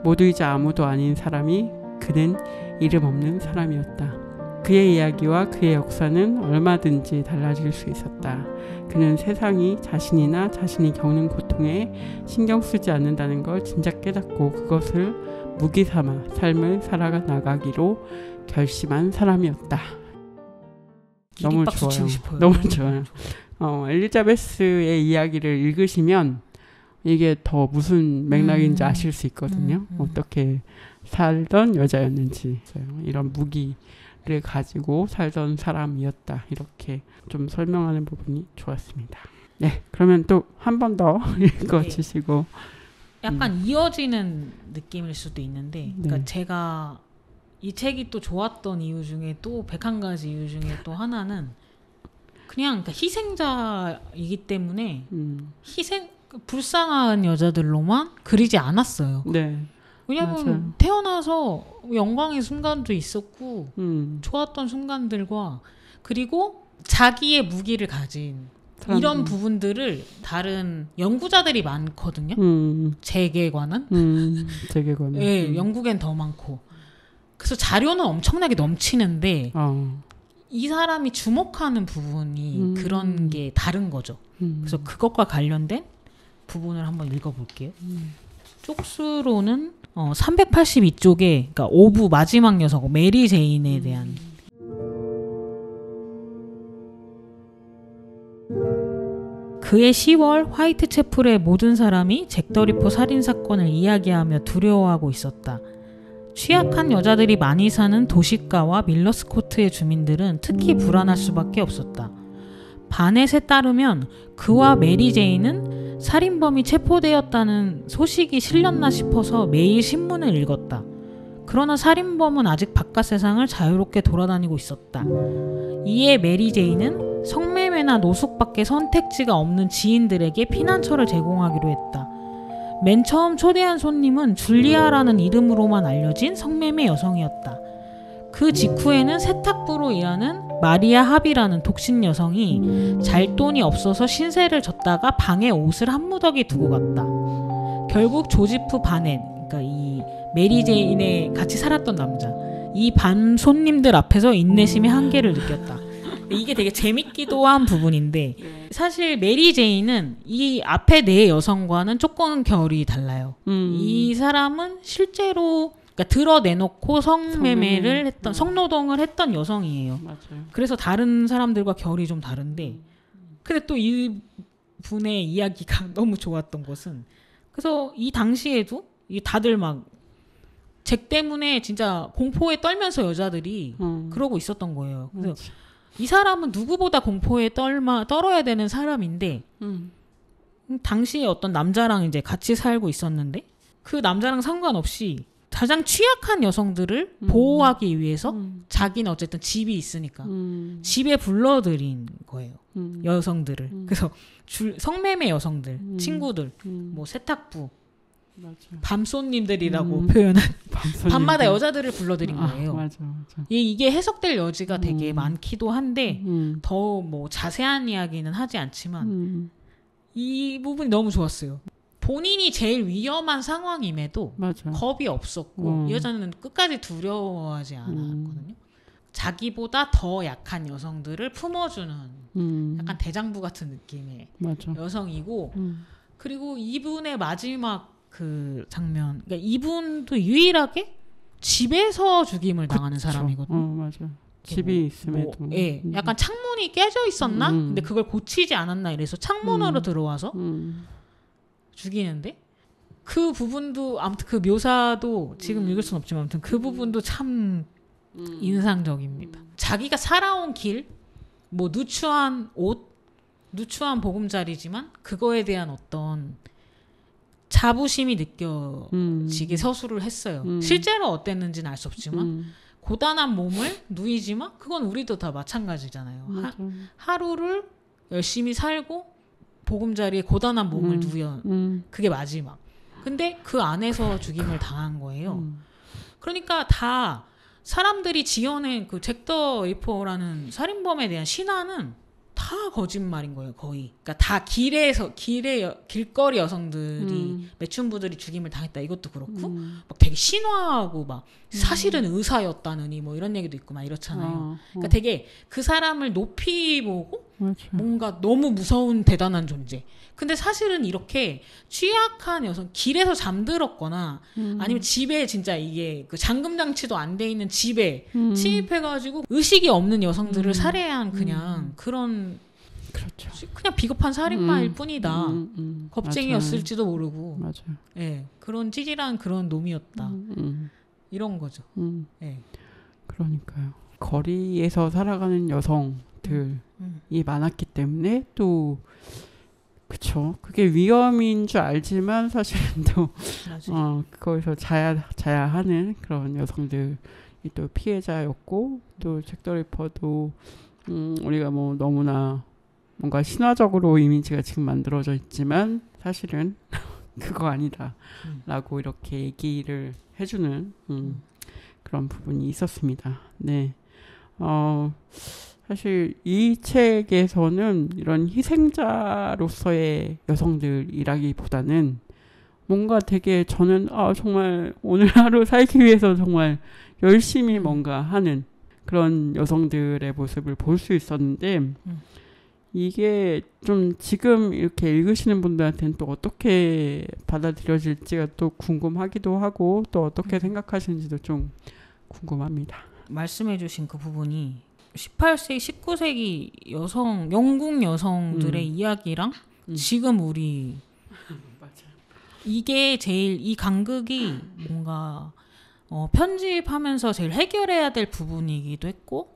모두이자 아무도 아닌 사람이 그는 이름 없는 사람이었다. 그의 이야기와 그의 역사는 얼마든지 달라질 수 있었다. 그는 세상이 자신이나 자신이 겪는 고통에 신경 쓰지 않는다는 걸 진작 깨닫고 그것을 무기 삼아 삶을 살아가 나가기로 결심한 사람이었다. 너무 기립박수 좋아요. 치고 싶어요. 너무 좋아요. 엘리자베스의 이야기를 읽으시면 이게 더 무슨 맥락인지 아실 수 있거든요. 어떻게 살던 여자였는지, 이런 무기를 가지고 살던 사람이었다. 이렇게 좀 설명하는 부분이 좋았습니다. 네, 그러면 또 한 번 더 읽어주시고. 약간 이어지는 느낌일 수도 있는데, 그러니까 네. 제가 이 책이 또 좋았던 이유 중에 또 101가지 이유 중에 또 하나는 그냥 그러니까 희생자이기 때문에 불쌍한 여자들로만 그리지 않았어요. 네. 왜냐면 맞아요. 태어나서 영광의 순간도 있었고 좋았던 순간들과 그리고 자기의 무기를 가진 사람들. 이런 부분들을 다른 연구자들이 많거든요. 재계에 관한. 재계관은. 예, 영국엔 더 많고. 그래서 자료는 엄청나게 넘치는데 이 사람이 주목하는 부분이 그런 게 다른 거죠. 그래서 그것과 관련된 부분을 한번 읽어볼게요. 쪽수로는 382쪽에 그러니까 5부 마지막 녀석 메리 제인에 대한 그해 10월 화이트채플의 모든 사람이 잭 더 리퍼 살인사건을 이야기하며 두려워하고 있었다. 취약한 여자들이 많이 사는 도시가와 밀러스코트의 주민들은 특히 불안할 수밖에 없었다. 바넷에 따르면 그와 메리 제인은 살인범이 체포되었다는 소식이 실렸나 싶어서 매일 신문을 읽었다. 그러나 살인범은 아직 바깥 세상을 자유롭게 돌아다니고 있었다. 이에 메리 제인은 성매매나 노숙밖에 선택지가 없는 지인들에게 피난처를 제공하기로 했다. 맨 처음 초대한 손님은 줄리아라는 이름으로만 알려진 성매매 여성이었다. 그 직후에는 세탁부로 일하는 마리아 합이라는 독신 여성이 잘 돈이 없어서 신세를 졌다가 방에 옷을 한 무더기 두고 갔다. 결국 조지프 바넷, 그러니까 이 메리 제인에 같이 살았던 남자, 이 반 손님들 앞에서 인내심의 한계를 느꼈다. 이게 되게 재밌기도 한 부분인데 사실 메리 제인은 이 앞에 네 여성과는 조금 결이 달라요. 이 사람은 실제로 그러니까 드러내놓고 성매매를 했던 성노동을 했던 여성이에요. 맞아요. 그래서 다른 사람들과 결이 좀 다른데 근데 또 이 분의 이야기가 너무 좋았던 것은 그래서 이 당시에도 다들 막 잭 때문에 진짜 공포에 떨면서 여자들이 그러고 있었던 거예요. 그래서 이 사람은 누구보다 공포에 떨어야 되는 사람인데 당시에 어떤 남자랑 이제 같이 살고 있었는데 그 남자랑 상관없이 가장 취약한 여성들을 보호하기 위해서 자기는 어쨌든 집이 있으니까 집에 불러들인 거예요. 여성들을. 그래서 성매매 여성들, 친구들, 뭐 세탁부, 맞아요. 밤손님들이라고 표현한 밤손님들. 밤마다 여자들을 불러들인 거예요. 맞아. 이게 해석될 여지가 되게 많기도 한데 더 뭐 자세한 이야기는 하지 않지만 이 부분이 너무 좋았어요. 본인이 제일 위험한 상황임에도 맞아. 겁이 없었고 이 여자는 끝까지 두려워하지 않았거든요. 자기보다 더 약한 여성들을 품어주는 약간 대장부 같은 느낌의 맞아. 여성이고 그리고 이분의 마지막 그 장면, 그러니까 이분도 유일하게 집에서 죽임을 당하는 사람이거든요. 맞아. 집이 있음에도. 예, 약간 창문이 깨져 있었나? 근데 그걸 고치지 않았나 이래서 창문으로 들어와서 죽이는데 그 부분도 아무튼 그 묘사도 지금 읽을 순 없지만 아무튼 그 부분도 참 인상적입니다. 자기가 살아온 길, 뭐 누추한 옷, 누추한 보금자리지만 그거에 대한 어떤 자부심이 느껴지게 서술을 했어요. 실제로 어땠는지는 알 수 없지만 고단한 몸을 누이지만 그건 우리도 다 마찬가지잖아요. 하루를 열심히 살고 보금자리에 고단한 몸을 누여 그게 마지막. 근데 그 안에서 죽임을 당한 거예요. 그러니까 다 사람들이 지어낸 그 잭 더 리퍼라는 살인범에 대한 신화는 다 다 거짓말인 거예요, 거의. 그러니까 다 길거리 여성들이 매춘부들이 죽임을 당했다 이것도 그렇고 막 되게 신화하고 막 사실은 의사였다느니 뭐 이런 얘기도 있고 막 이렇잖아요. 그러니까 되게 그 사람을 높이 보고 맞아. 뭔가 너무 무서운 대단한 존재. 근데 사실은 이렇게 취약한 여성, 길에서 잠들었거나 아니면 집에 진짜 이게 그 잠금 장치도 안 돼 있는 집에 침입해가지고 의식이 없는 여성들을 살해한 그냥 그런 그렇죠. 그냥 비겁한 살인마일 뿐이다. 겁쟁이였을지도 맞아요. 모르고. 맞아요. 예, 그런 찌질한 그런 놈이었다. 이런 거죠. 예. 그러니까요. 거리에서 살아가는 여성들이 많았기 때문에 또 그쵸. 그게 위험인 줄 알지만 사실은 또 그거에서 자야 하는 그런 여성들이 또 피해자였고 또 잭 더 리퍼도 우리가 뭐 너무나 뭔가 신화적으로 이미지가 지금 만들어져 있지만 사실은 그거 아니다라고 이렇게 얘기를 해주는 그런 부분이 있었습니다. 네. 사실 이 책에서는 이런 희생자로서의 여성들이라기보다는 뭔가 되게 저는 정말 오늘 하루 살기 위해서 정말 열심히 뭔가 하는 그런 여성들의 모습을 볼 수 있었는데 이게 좀 지금 이렇게 읽으시는 분들한테는 또 어떻게 받아들여질지가 또 궁금하기도 하고 또 어떻게 생각하시는지도 좀 궁금합니다. 말씀해주신 그 부분이 18세기, 19세기 영국 여성들의 이야기랑 지금 우리 이게 제일 이 간극이 뭔가 편집하면서 제일 해결해야 될 부분이기도 했고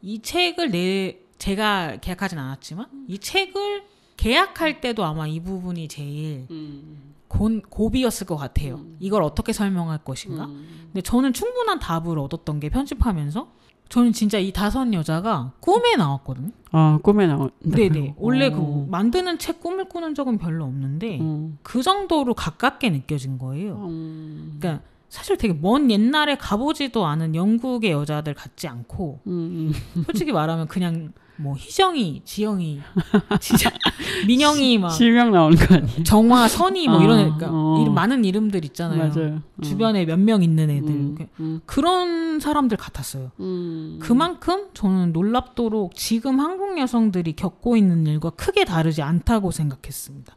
이 책을 제가 계약하진 않았지만 이 책을 계약할 때도 아마 이 부분이 제일 고비였을 것 같아요. 이걸 어떻게 설명할 것인가. 근데 저는 충분한 답을 얻었던 게 편집하면서 저는 진짜 이 5 여자가 꿈에 나왔거든요. 꿈에 나왔. 네네. 원래 그 만드는 책 꿈을 꾸는 적은 별로 없는데 그 정도로 가깝게 느껴진 거예요. 그러니까 사실 되게 먼 옛날에 가보지도 않은 영국의 여자들 같지 않고 솔직히 말하면 그냥 뭐 희정이, 지영이, 진짜 민영이 막 실명 나오는 거 아니에요? 정화, 선이 뭐 이런 그러니까 많은 이름들 있잖아요. 맞아요. 주변에 몇 명 있는 애들 그런 사람들 같았어요. 그만큼 저는 놀랍도록 지금 한국 여성들이 겪고 있는 일과 크게 다르지 않다고 생각했습니다.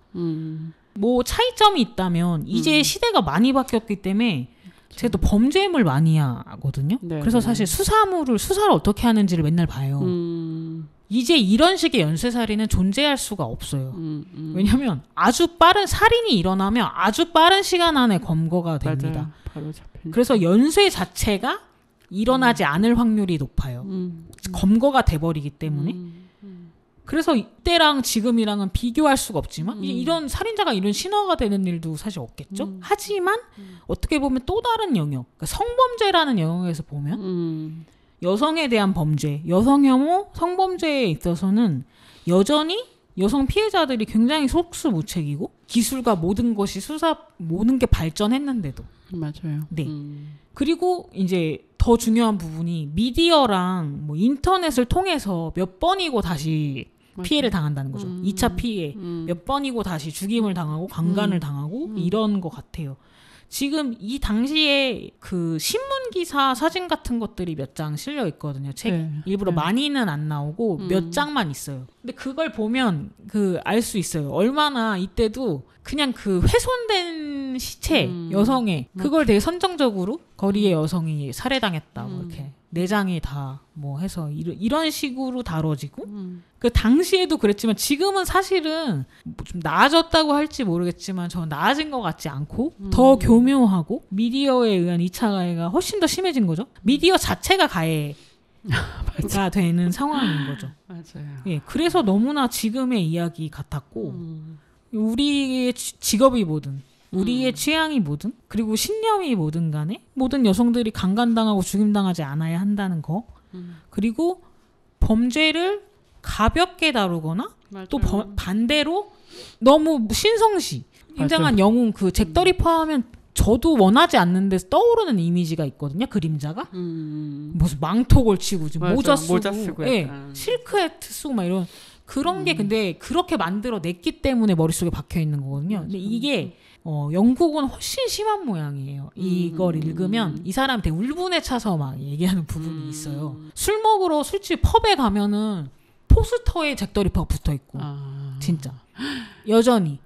뭐 차이점이 있다면 이제 시대가 많이 바뀌었기 때문에 제가 또 범죄물 많이 하거든요. 네, 그래서 사실 수사를 어떻게 하는지를 맨날 봐요. 이제 이런 식의 연쇄살인은 존재할 수가 없어요. 왜냐하면 아주 빠른 살인이 일어나면 아주 빠른 시간 안에 검거가 됩니다. 바로 잡히니까. 그래서 연쇄 자체가 일어나지 않을 확률이 높아요. 검거가 돼버리기 때문에. 그래서 이때랑 지금이랑은 비교할 수가 없지만 이제 이런 살인자가 이런 신화가 되는 일도 사실 없겠죠. 하지만 어떻게 보면 또 다른 영역, 그러니까 성범죄라는 영역에서 보면 여성에 대한 범죄, 여성 혐오, 성범죄에 있어서는 여전히 여성 피해자들이 굉장히 속수무책이고 기술과 모든 것이 모든 게 발전했는데도 맞아요. 네. 그리고 이제 더 중요한 부분이 미디어랑 뭐 인터넷을 통해서 몇 번이고 다시 피해를 당한다는 거죠. 2차 피해 몇 번이고 다시 죽임을 당하고 강간을 당하고 이런 것 같아요. 지금 이 당시에 그 신문 기사 사진 같은 것들이 몇 장 실려 있거든요. 책 일부러 많이는 안 나오고 몇 장만 있어요. 근데 그걸 보면 알 수 있어요. 얼마나 이때도 그냥 그 훼손된 시체 여성의 그걸 되게 선정적으로 거리의 여성이 살해당했다 뭐 이렇게 내장이 다 뭐 해서 이런 식으로 다뤄지고 그 당시에도 그랬지만 지금은 사실은 좀 나아졌다고 할지 모르겠지만 저는 나아진 것 같지 않고 더 교묘하고 미디어에 의한 2차 가해가 훨씬 더 심해진 거죠. 미디어 자체가 가해가 되는 상황인 거죠. 맞아요. 예, 그래서 너무나 지금의 이야기 같았고 우리의 직업이 뭐든 우리의 취향이 뭐든 그리고 신념이 뭐든 간에 모든 여성들이 강간당하고 죽임당하지 않아야 한다는 거 그리고 범죄를 가볍게 다루거나 맞아요. 또 반대로 너무 신성시 굉장한 영웅 그 잭 더 리퍼 하면 저도 원하지 않는데 떠오르는 이미지가 있거든요. 그림자가 무슨 망토 걸치고 지금 맞아, 모자 쓰고 예, 실크 해트 쓰고 막 이런 그런 게 근데 그렇게 만들어 냈기 때문에 머릿속에 박혀 있는 거거든요. 근데 이게 영국은 훨씬 심한 모양이에요. 이걸 읽으면 이 사람 되게 울분에 차서 막 얘기하는 부분이 있어요. 술 먹으러 술집 펍에 가면은 포스터에 잭 더 리퍼가 붙어 있고 진짜 여전히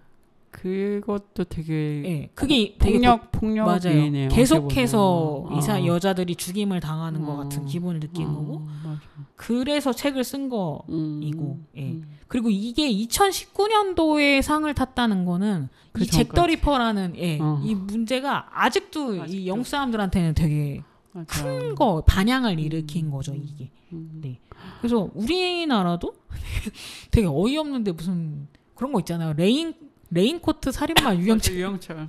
그것도 되게 예, 그게 되게 폭력이네요. 계속해서 여자들이 죽임을 당하는 것 같은 기분을 느낀 거고 맞아. 그래서 책을 쓴 거이고 예. 그리고 이게 2019년도에 상을 탔다는 거는 이 잭 더 리퍼라는 이 문제가 아직도 이 영국 사람들한테는 되게 큰 거 반향을 일으킨 거죠 이게. 네. 그래서 우리나라도 되게 어이없는데 무슨 그런 거 있잖아요. 레인코트 살인마 유영철.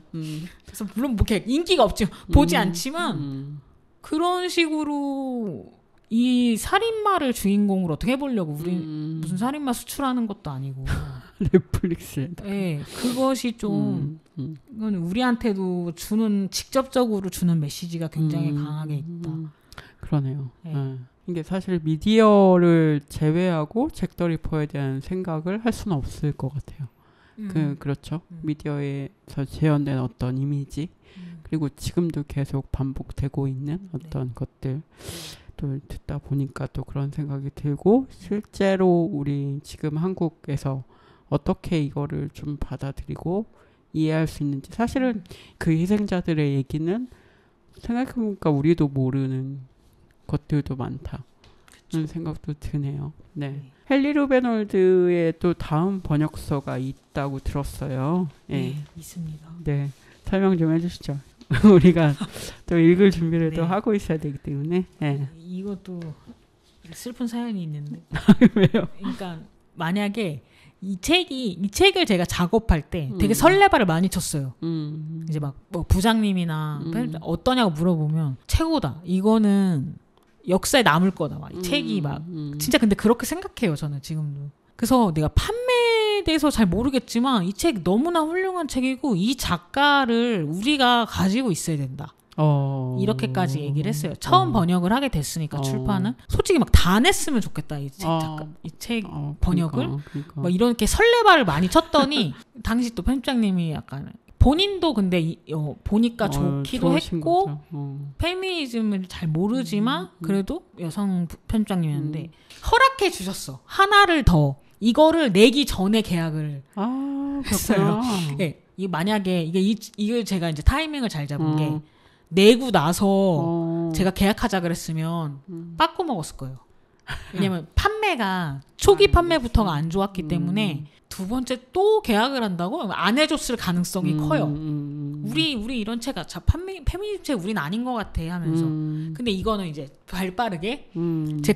그래서 물론 뭐 이렇게 인기가 없죠. 보지 않지만 그런 식으로 이 살인마를 주인공으로 어떻게 해보려고 우리 무슨 살인마 수출하는 것도 아니고 넷플릭스에. 네, 그것이 좀 이건 우리한테도 직접적으로 주는 메시지가 굉장히 강하게 있다. 그러네요. 네. 이게 사실 미디어를 제외하고 잭 더 리퍼에 대한 생각을 할 수는 없을 것 같아요. 그렇죠. 미디어에서 재현된 어떤 이미지 그리고 지금도 계속 반복되고 있는 어떤 것들 또 듣다 보니까 또 그런 생각이 들고 실제로 우리 지금 한국에서 어떻게 이거를 좀 받아들이고 이해할 수 있는지 사실은 그 희생자들의 얘기는 생각해보니까 우리도 모르는 것들도 많다. 그런 생각도 드네요. 네. 헨리 루베놀드의 또 다음 번역서가 있다고 들었어요. 네, 있습니다. 네, 설명 좀 해주시죠. 우리가 또 읽을 준비를 또 하고 있어야 되기 때문에. 네. 이것도 슬픈 사연이 있는데. 왜요? 그러니까 만약에 이 책을 제가 작업할 때 되게 설레발을 많이 쳤어요. 이제 막 뭐 부장님이나 어떠냐고 물어보면 최고다. 이거는 역사에 남을 거다. 막 이 책이 막 진짜 근데 그렇게 생각해요. 저는 지금도. 그래서 내가 판매에 대해서 잘 모르겠지만 이 책 너무나 훌륭한 책이고 이 작가를 우리가 가지고 있어야 된다. 이렇게까지 얘기를 했어요. 처음 번역을 하게 됐으니까 출판은 솔직히 막 다 냈으면 좋겠다. 이 책 번역을 그러니까. 뭐 이렇게 설레발을 많이 쳤더니 당시 또 편집장님이 약간 본인도 근데 보니까 좋기도 했고 페미니즘을 잘 모르지만 그래도 여성 편집장님이었는데 허락해 주셨어. 하나를 더 이거를 내기 전에 계약을 했어요. 네, 이 만약에 이걸 제가 이제 타이밍을 잘 잡은 게 내고 나서 제가 계약하자 그랬으면 빠꾸 먹었을 거예요. 왜냐면 판매가 초기 판매부터가 안 좋았기 때문에 두 번째 또 계약을 한다고 안 해줬을 가능성이 커요. 우리 이런 책 페미니즘 책 우린 아닌 것 같아 하면서. 근데 이거는 이제 발 빠르게.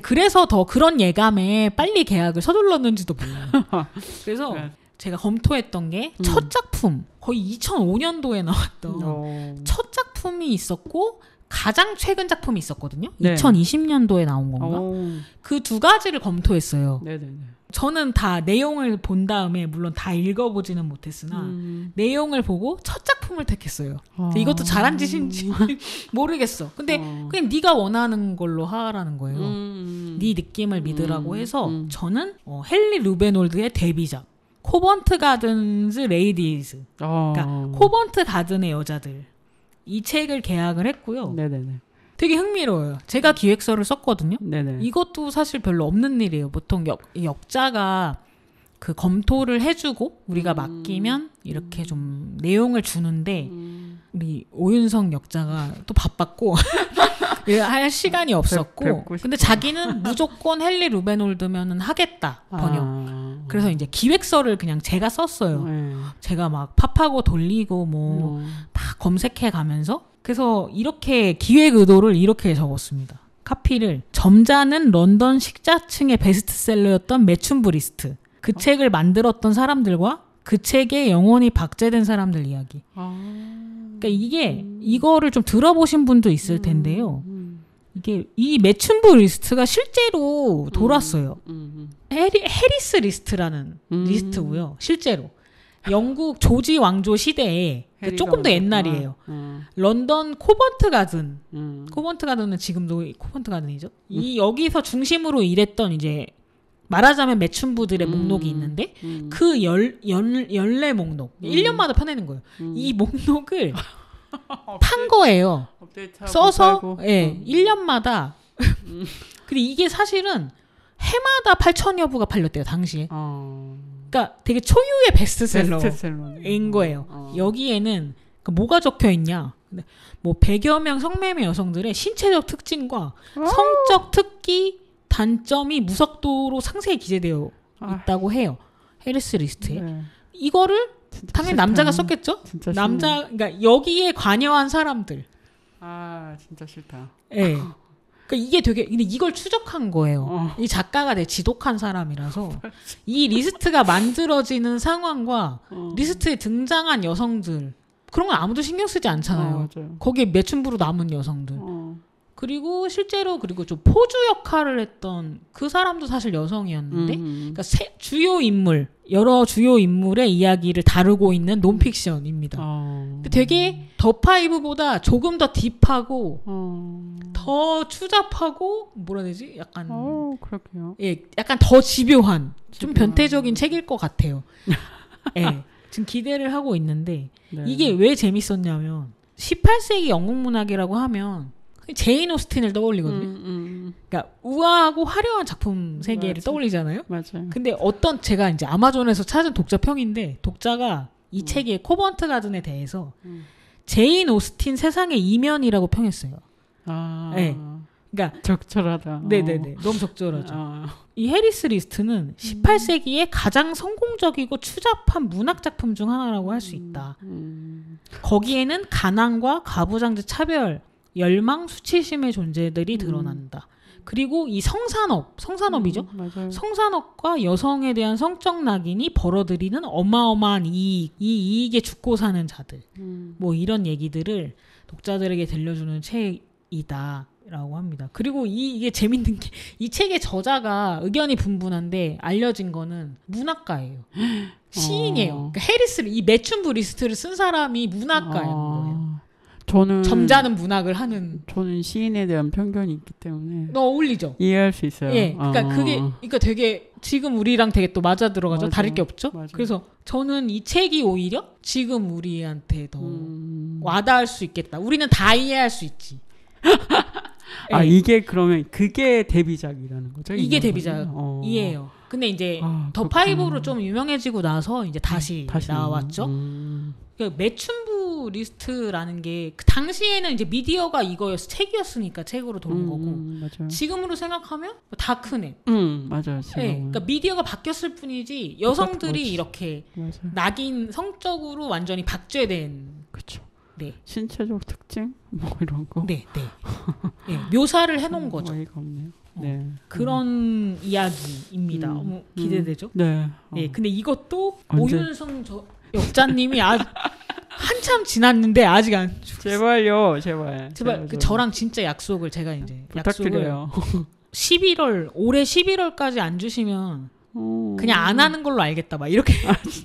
그래서 더 그런 예감에 빨리 계약을 서둘렀는지도 몰라요. 그래서 제가 검토했던 게 첫 작품 거의 2005년도에 나왔던 첫 작품이 있었고 가장 최근 작품이 있었거든요. 네. 2020년도에 나온 건가? 그 두 가지를 검토했어요. 네네네. 저는 다 내용을 본 다음에 물론 다 읽어보지는 못했으나 내용을 보고 첫 작품을 택했어요. 이것도 잘한 짓인지 모르겠어. 근데 그냥 네가 원하는 걸로 하라는 거예요. 네 느낌을 믿으라고 해서 저는 헨리 루베놀드의 데뷔작 코번트 가든즈 레이디즈 그러니까 코번트 가든의 여자들 이 책을 계약을 했고요. 네네네. 되게 흥미로워요. 제가 기획서를 썼거든요. 네네. 이것도 사실 별로 없는 일이에요. 보통 역자가 그 검토를 해주고 우리가 맡기면 이렇게 좀 내용을 주는데 우리 오윤성 역자가 또 바빴고 할 시간이 없었고 근데 자기는 무조건 헨리 루베놀드면은 하겠다 번역. 그래서 이제 기획서를 그냥 제가 썼어요. 제가 막 팝하고 돌리고 뭐 다 검색해 가면서 그래서 이렇게 기획 의도를 이렇게 적었습니다. 카피를 점잖은 런던 식자층의 베스트셀러였던 매춘 브리스트 그 책을 만들었던 사람들과 그 책에 영혼이 박제된 사람들 이야기. 그러니까 이거를 좀 들어보신 분도 있을 텐데요. 이게 이 매춘 브리스트가 실제로 돌았어요. 해리스 리스트라는 리스트고요. 실제로 영국 조지 왕조 시대에 조금 더 옛날이에요. 런던 코번트 가든. 코번트 가든은 지금도 코번트 가든이죠. 이 여기서 중심으로 일했던 이제 말하자면 매춘부들의 목록이 있는데 그 연례 목록 1년마다 펴내는 거예요. 이 목록을 판 거예요. 써서 예, 1년마다. 근데 이게 사실은 해마다 8천여 부가 팔렸대요 당시에. 그러니까 되게 초유의 베스트셀러인 거예요. 여기에는 뭐가 적혀 있냐? 뭐 100여 명 성매매 여성들의 신체적 특징과 성적 특기, 단점이 무속도로 상세히 기재되어 있다고 해요. 해리스 리스트에. 네. 이거를 당연히 남자가 썼겠죠? 남자, 그러니까 여기에 관여한 사람들. 아, 진짜 싫다. 예. 그러니까 이게 되게, 근데 이걸 추적한 거예요. 이 작가가 되게 지독한 사람이라서 이 리스트가 만들어지는 상황과 리스트에 등장한 여성들 그런 건 아무도 신경 쓰지 않잖아요. 거기에 매춘부로 남은 여성들. 그리고 실제로 그리고 좀 포주 역할을 했던 그 사람도 사실 여성이었는데 그러니까 주요 인물 여러 주요 인물의 이야기를 다루고 있는 논픽션입니다. 근데 되게 더 파이브보다 조금 더 딥하고 더 추잡하고 뭐라 해야 되지? 약간 그렇군요. 예, 약간 더 집요한 좀 변태적인 책일 것 같아요. 예, 지금 기대를 하고 있는데 네. 이게 왜 재밌었냐면 18세기 영국 문학이라고 하면 제인 오스틴을 떠올리거든요. 그러니까 우아하고 화려한 작품 세계를 맞아. 떠올리잖아요. 맞아요. 근데 제가 이제 아마존에서 찾은 독자 평인데 독자가 이 책의 코번트 가든에 대해서 제인 오스틴 세상의 이면이라고 평했어요. 네. 그러니까 적절하다. 네네네. 너무 적절하죠. 이 해리스 리스트는 18세기의 가장 성공적이고 추잡한 문학 작품 중 하나라고 할 수 있다. 거기에는 가난과 가부장제 차별 열망, 수치심의 존재들이 드러난다. 그리고 이 성산업이죠. 성산업과 여성에 대한 성적 낙인이 벌어들이는 어마어마한 이익, 이 이익에 죽고 사는 자들. 뭐 이런 얘기들을 독자들에게 들려주는 책이다라고 합니다. 그리고 이게 재밌는 게 이 책의 저자가 의견이 분분한데 알려진 거는 문학가예요. 시인이에요. 그러니까 이 매춘부 리스트를 쓴 사람이 문학가인 거예요. 저는 점잖은 문학을 하는. 저는 시인에 대한 편견이 있기 때문에 어울리죠. 이해할 수 있어요. 예, 그러니까 그러니까 되게 지금 우리랑 되게 또 맞아 들어가죠. 다를 게 없죠. 맞아. 그래서 저는 이 책이 오히려 지금 우리한테 더 와닿을 수 있겠다. 우리는 다 이해할 수 있지. 아, 이게 그러면 그게 데뷔작이라는 거죠? 이게 데뷔작이에요. 근데 이제 더 파이브로 좀 유명해지고 나서 이제 다시 나왔죠. 그 매춘부 리스트라는 게 그 당시에는 이제 미디어가 이거였어. 책이었으니까 책으로 도는 거고. 맞아요. 지금으로 생각하면 다크넷. 맞아요. 네, 그러니까 미디어가 바뀌었을 뿐이지 여성들이 이렇게 낙인 성적으로 완전히 박제된. 그렇죠. 네. 신체적 특징 뭐 이런 거. 네. 네, 묘사를 해놓은 거죠. 어이가 없네요. 네. 그런 이야기입니다. 너무 기대되죠? 네. 네. 근데 이것도 오윤성 역자님이 한참 지났는데 아직 안 제발요, 제발. 저랑 진짜 약속을 제가 이제 부탁드려요. 올해 11월까지 안 주시면 그냥 안 하는 걸로 알겠다. 막 이렇게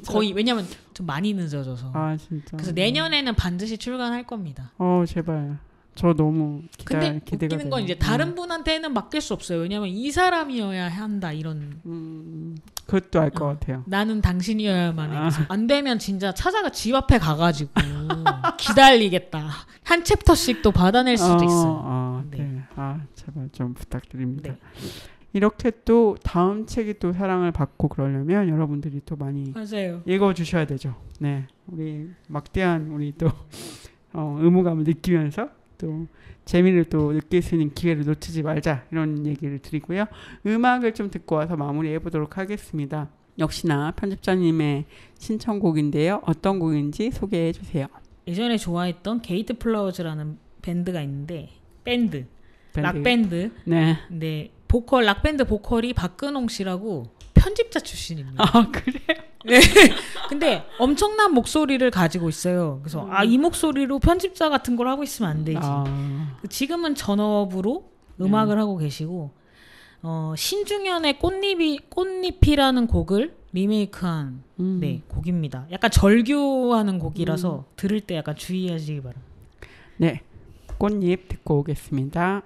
거의 왜냐면 좀 많이 늦어져서. 진짜. 그래서 내년에는 반드시 출간할 겁니다. 제발. 저 너무 기대가 웃기는 건 이제 다른 분한테는 맡길 수 없어요. 왜냐면 이 사람이어야 한다 이런. 그것도 알 것 같아요. 나는 당신이어야만 해. 안 되면 진짜 집 앞에 가가지고 기다리겠다. 한 챕터씩 또 받아낼 수도 있어요. 네. 제발 좀 부탁드립니다. 네. 이렇게 또 다음 책이 또 사랑을 받고 그러려면 여러분들이 또 많이 맞아요. 읽어주셔야 되죠. 네, 우리 막대한 우리 또 의무감을 느끼면서 또 재미를 또 느낄 수 있는 기회를 놓치지 말자 이런 얘기를 드리고요. 음악을 좀 듣고 와서 마무리해 보도록 하겠습니다. 역시나 편집자님의 신청곡인데요. 어떤 곡인지 소개해 주세요. 예전에 좋아했던 게이트 플라워즈라는 밴드가 있는데 락밴드. 네. 네. 락밴드 보컬이 박근홍 씨라고 편집자 출신입니다. 그래요? 네. 근데 엄청난 목소리를 가지고 있어요. 그래서 이 목소리로 편집자 같은 걸 하고 있으면 안 되지. 지금은 전업으로 음악을 하고 계시고 신중현의 꽃잎이라는 곡을 리메이크한 네, 곡입니다. 약간 절규하는 곡이라서 들을 때 약간 주의하시기 바랍니다. 네, 꽃잎 듣고 오겠습니다.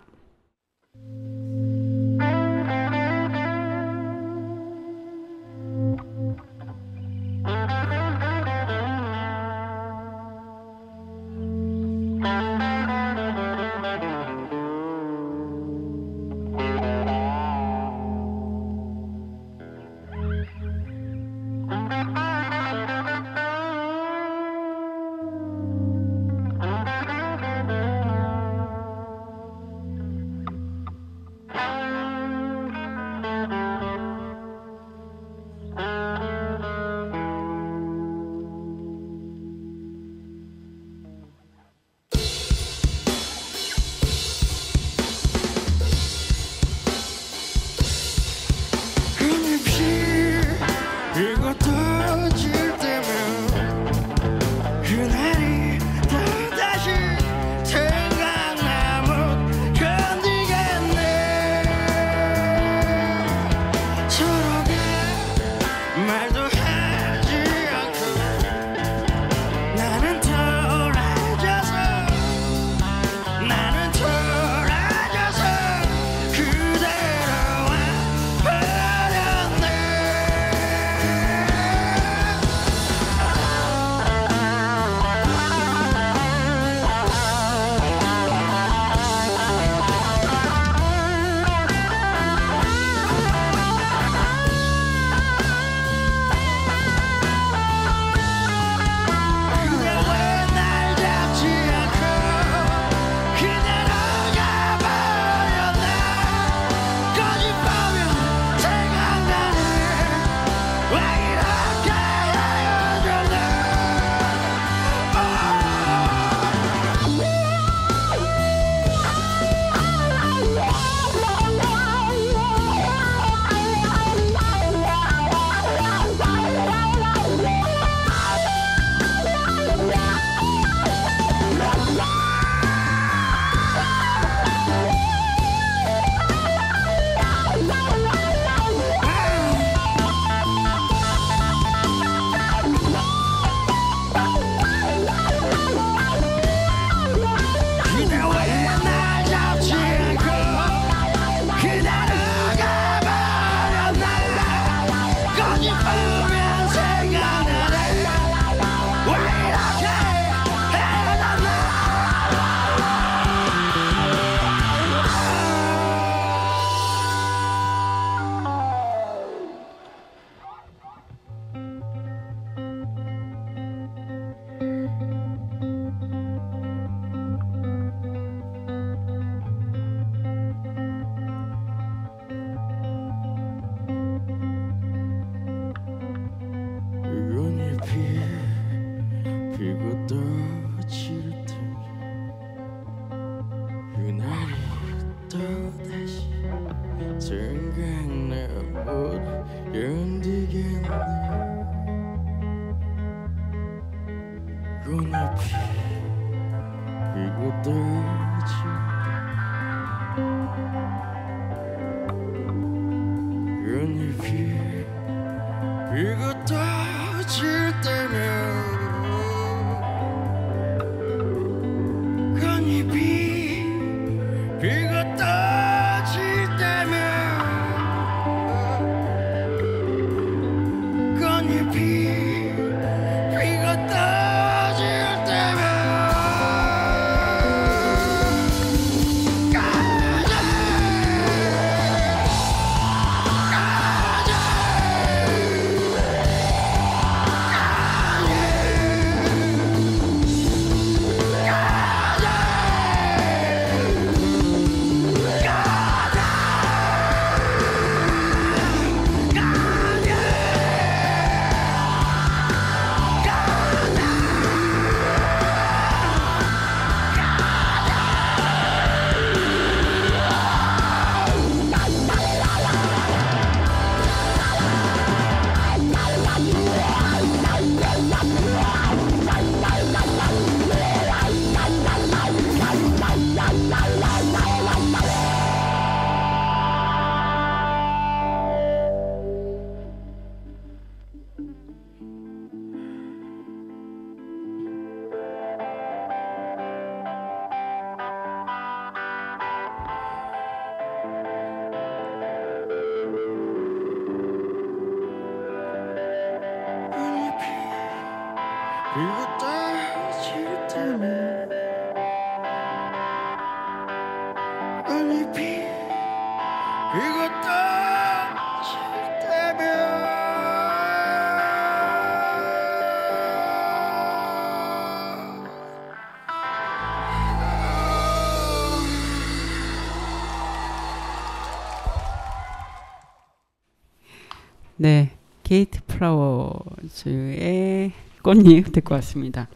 네, 게이트 플라워즈의 꽃잎 듣고 왔습니다.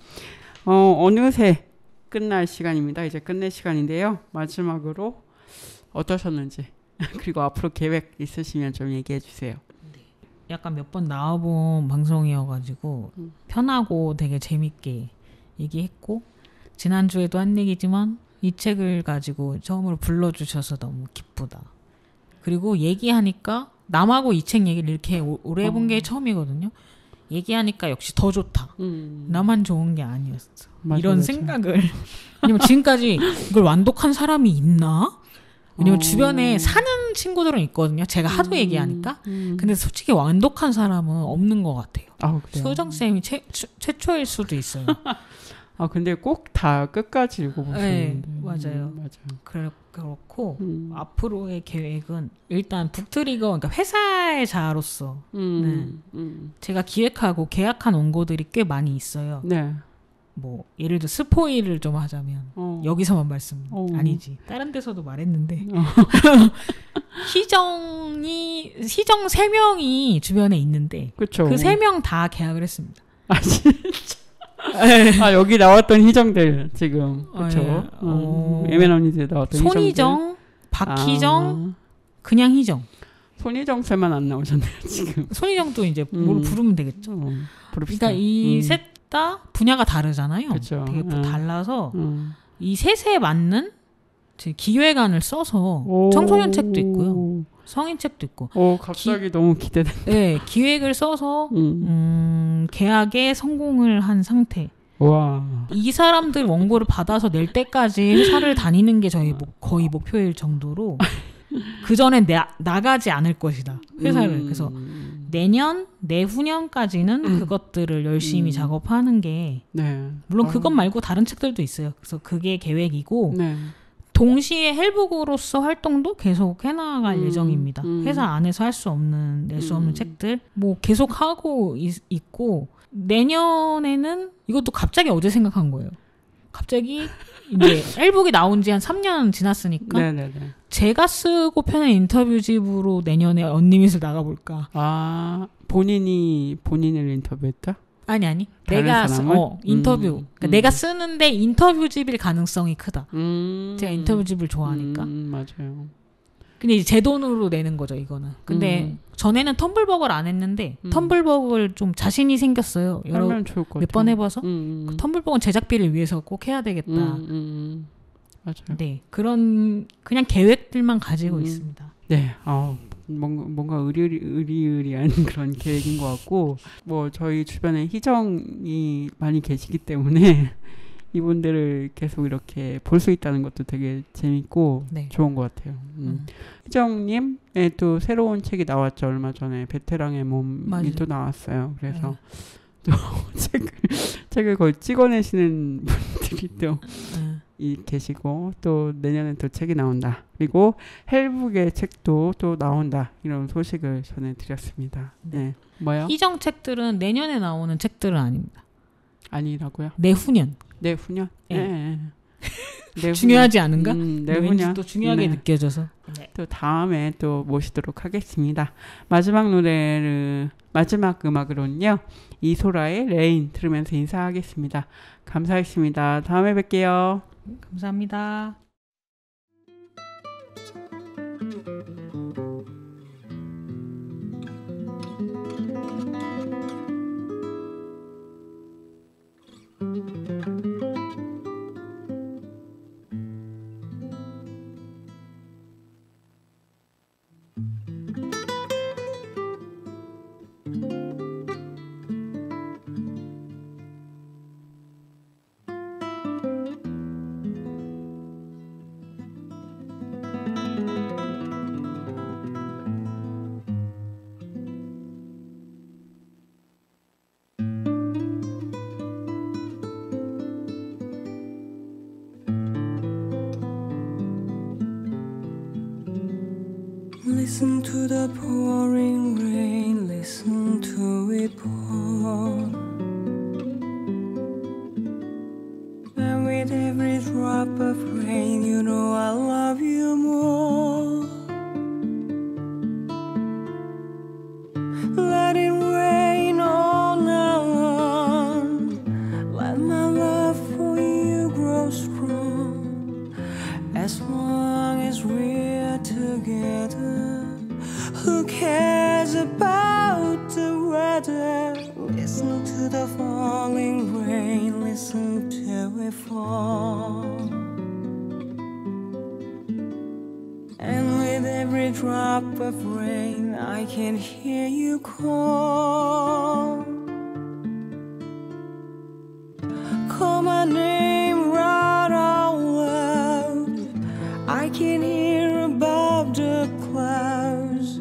어느새 끝날 시간입니다. 이제 끝낼 시간인데요. 마지막으로 어떠셨는지 그리고 앞으로 계획 있으시면 좀 얘기해 주세요. 약간 몇 번 나와본 방송이어가지고 편하고 되게 재밌게 얘기했고 지난주에도 한 얘기지만 이 책을 가지고 처음으로 불러주셔서 너무 기쁘다. 그리고 얘기하니까 남하고 이 책 얘기를 이렇게 오래 해본 게 처음이거든요. 얘기하니까 역시 더 좋다. 나만 좋은 게 아니었어. 맞아, 이런 맞아. 생각을 왜냐면 지금까지 이걸 완독한 사람이 있나? 왜냐면 주변에 사는 친구들은 있거든요. 제가 하도 얘기하니까. 근데 솔직히 완독한 사람은 없는 것 같아요. 그래요? 소정쌤이 최초일 수도 있어요. 근데 꼭 다 끝까지 읽어보시는 네, 맞아요. 맞아요. 그렇고 앞으로의 계획은 일단 북트리거 그러니까 회사의 자로서 제가 기획하고 계약한 원고들이 꽤 많이 있어요. 네. 뭐 예를 들어 스포일을 좀 하자면 여기서만 말씀 아니지 다른 데서도 말했는데 희정 3명이 주변에 있는데 그쵸. 그 3명 다 계약을 했습니다. 진짜. 여기 나왔던 희정들 지금 그렇죠. 에멘 언니들 나왔던 손희정, 박희정, 그냥 희정. 손희정 쌤만 안 나오셨네요 지금. 손희정도 이제 뭘 부르면 되겠죠. 부릅시다. 그러니까 이 셋 다 분야가 다르잖아요. 그쵸. 되게 달라서 이 셋에 맞는 기획안을 써서 청소년 책도 있고요. 성인 책도 있고. 갑자기 너무 기대돼. 네, 기획을 써서 계약에 성공을 한 상태. 와. 이 사람들 원고를 받아서 낼 때까지 회사를 다니는 게 저희 거의 목표일 정도로 그 전에 나가지 않을 것이다. 회사를. 그래서 내후년까지는 그것들을 열심히 작업하는 게 물론 그것 말고 다른 책들도 있어요. 그래서 그게 계획이고 동시에 헬북으로서 활동도 계속 해나갈 예정입니다. 회사 안에서 할 수 없는 낼 수 없는 책들 뭐 계속 하고 있고 내년에는 이것도 갑자기 어제 생각한 거예요. 갑자기 이제 헬북이 나온 지 한 3년 지났으니까 제가 쓰고 펴낸 인터뷰집으로 내년에 언니밋을 나가볼까. 본인을 인터뷰했다? 아니 내가 인터뷰 그러니까 내가 쓰는데 인터뷰집일 가능성이 크다. 제가 인터뷰집을 좋아하니까. 맞아요. 근데 이제 제 돈으로 내는 거죠 이거는. 근데 전에는 텀블벅을 안 했는데 텀블벅을 좀 자신이 생겼어요. 몇 번 해봐서 그 텀블벅은 제작비를 위해서 꼭 해야 되겠다. 맞아요. 네, 그런 그냥 계획들만 가지고 있습니다. 네, 뭔가 의리의리한 그런 계획인 것 같고 뭐 저희 주변에 희정이 많이 계시기 때문에 이분들을 계속 이렇게 볼 수 있다는 것도 되게 재밌고 좋은 것 같아요. 희정님의 또 새로운 책이 나왔죠. 얼마 전에 베테랑의 몸이 또 나왔어요. 그래서 또 책을 거의 찍어내시는 분들이 또 계시고 또 내년에 또 책이 나온다. 그리고 헬북의 책도 또 나온다. 이런 소식을 전해드렸습니다. 네. 뭐요? 희정 책들은 내년에 나오는 책들은 아닙니다. 아니라고요? 내후년. 내후년? 네. 중요하지 않은가? 내후년. 왠지 또 중요하게 느껴져서. 또 다음에 또 모시도록 하겠습니다. 마지막 음악으로는요. 이소라의 레인 들으면서 인사하겠습니다. 감사했습니다. 다음에 뵐게요. 감사합니다. Listen to the pouring rain, listen to it pour. And with every drop of rain, you know I love you more. as long as we're together. Who cares about the weather? Listen to the falling rain, listen to it fall. And with every drop of rain, I can hear you call. Call my name right out loud. I can hear above the clouds,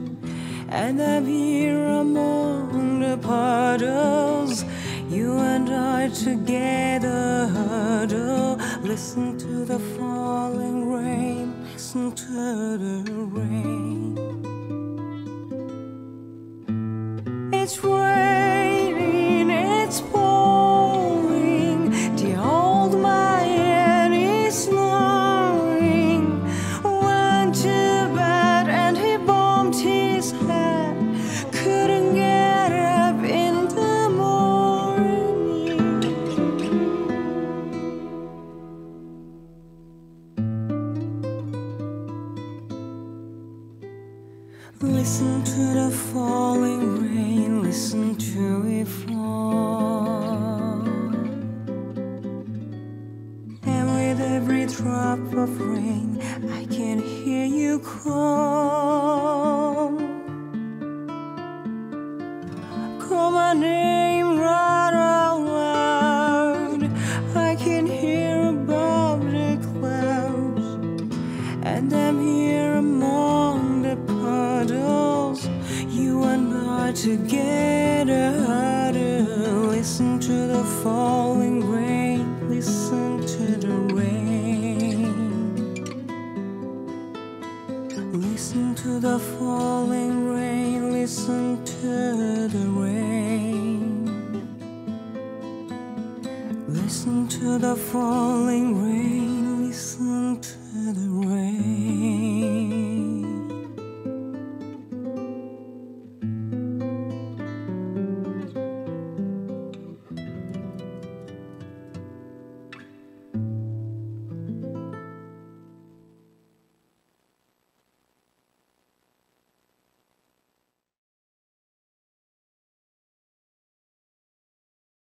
and I'm here among the puddles. You and I together huddle. Listen to the falling rain, listen to the rain. It's raining, it's pouring. The old man is snoring. Went to bed and he bumped his head. Couldn't get up in the morning. Listen to the falling rain, listen to it fall. And with every drop of rain, I can hear you call. Call my name right out loud. I can hear above the clouds, and I'm here among the puddles. You and I together huddle. Listen to the falling rain, listen to the rain. Listen to the falling rain, listen to the rain. Listen to the falling rain, listen to the rain.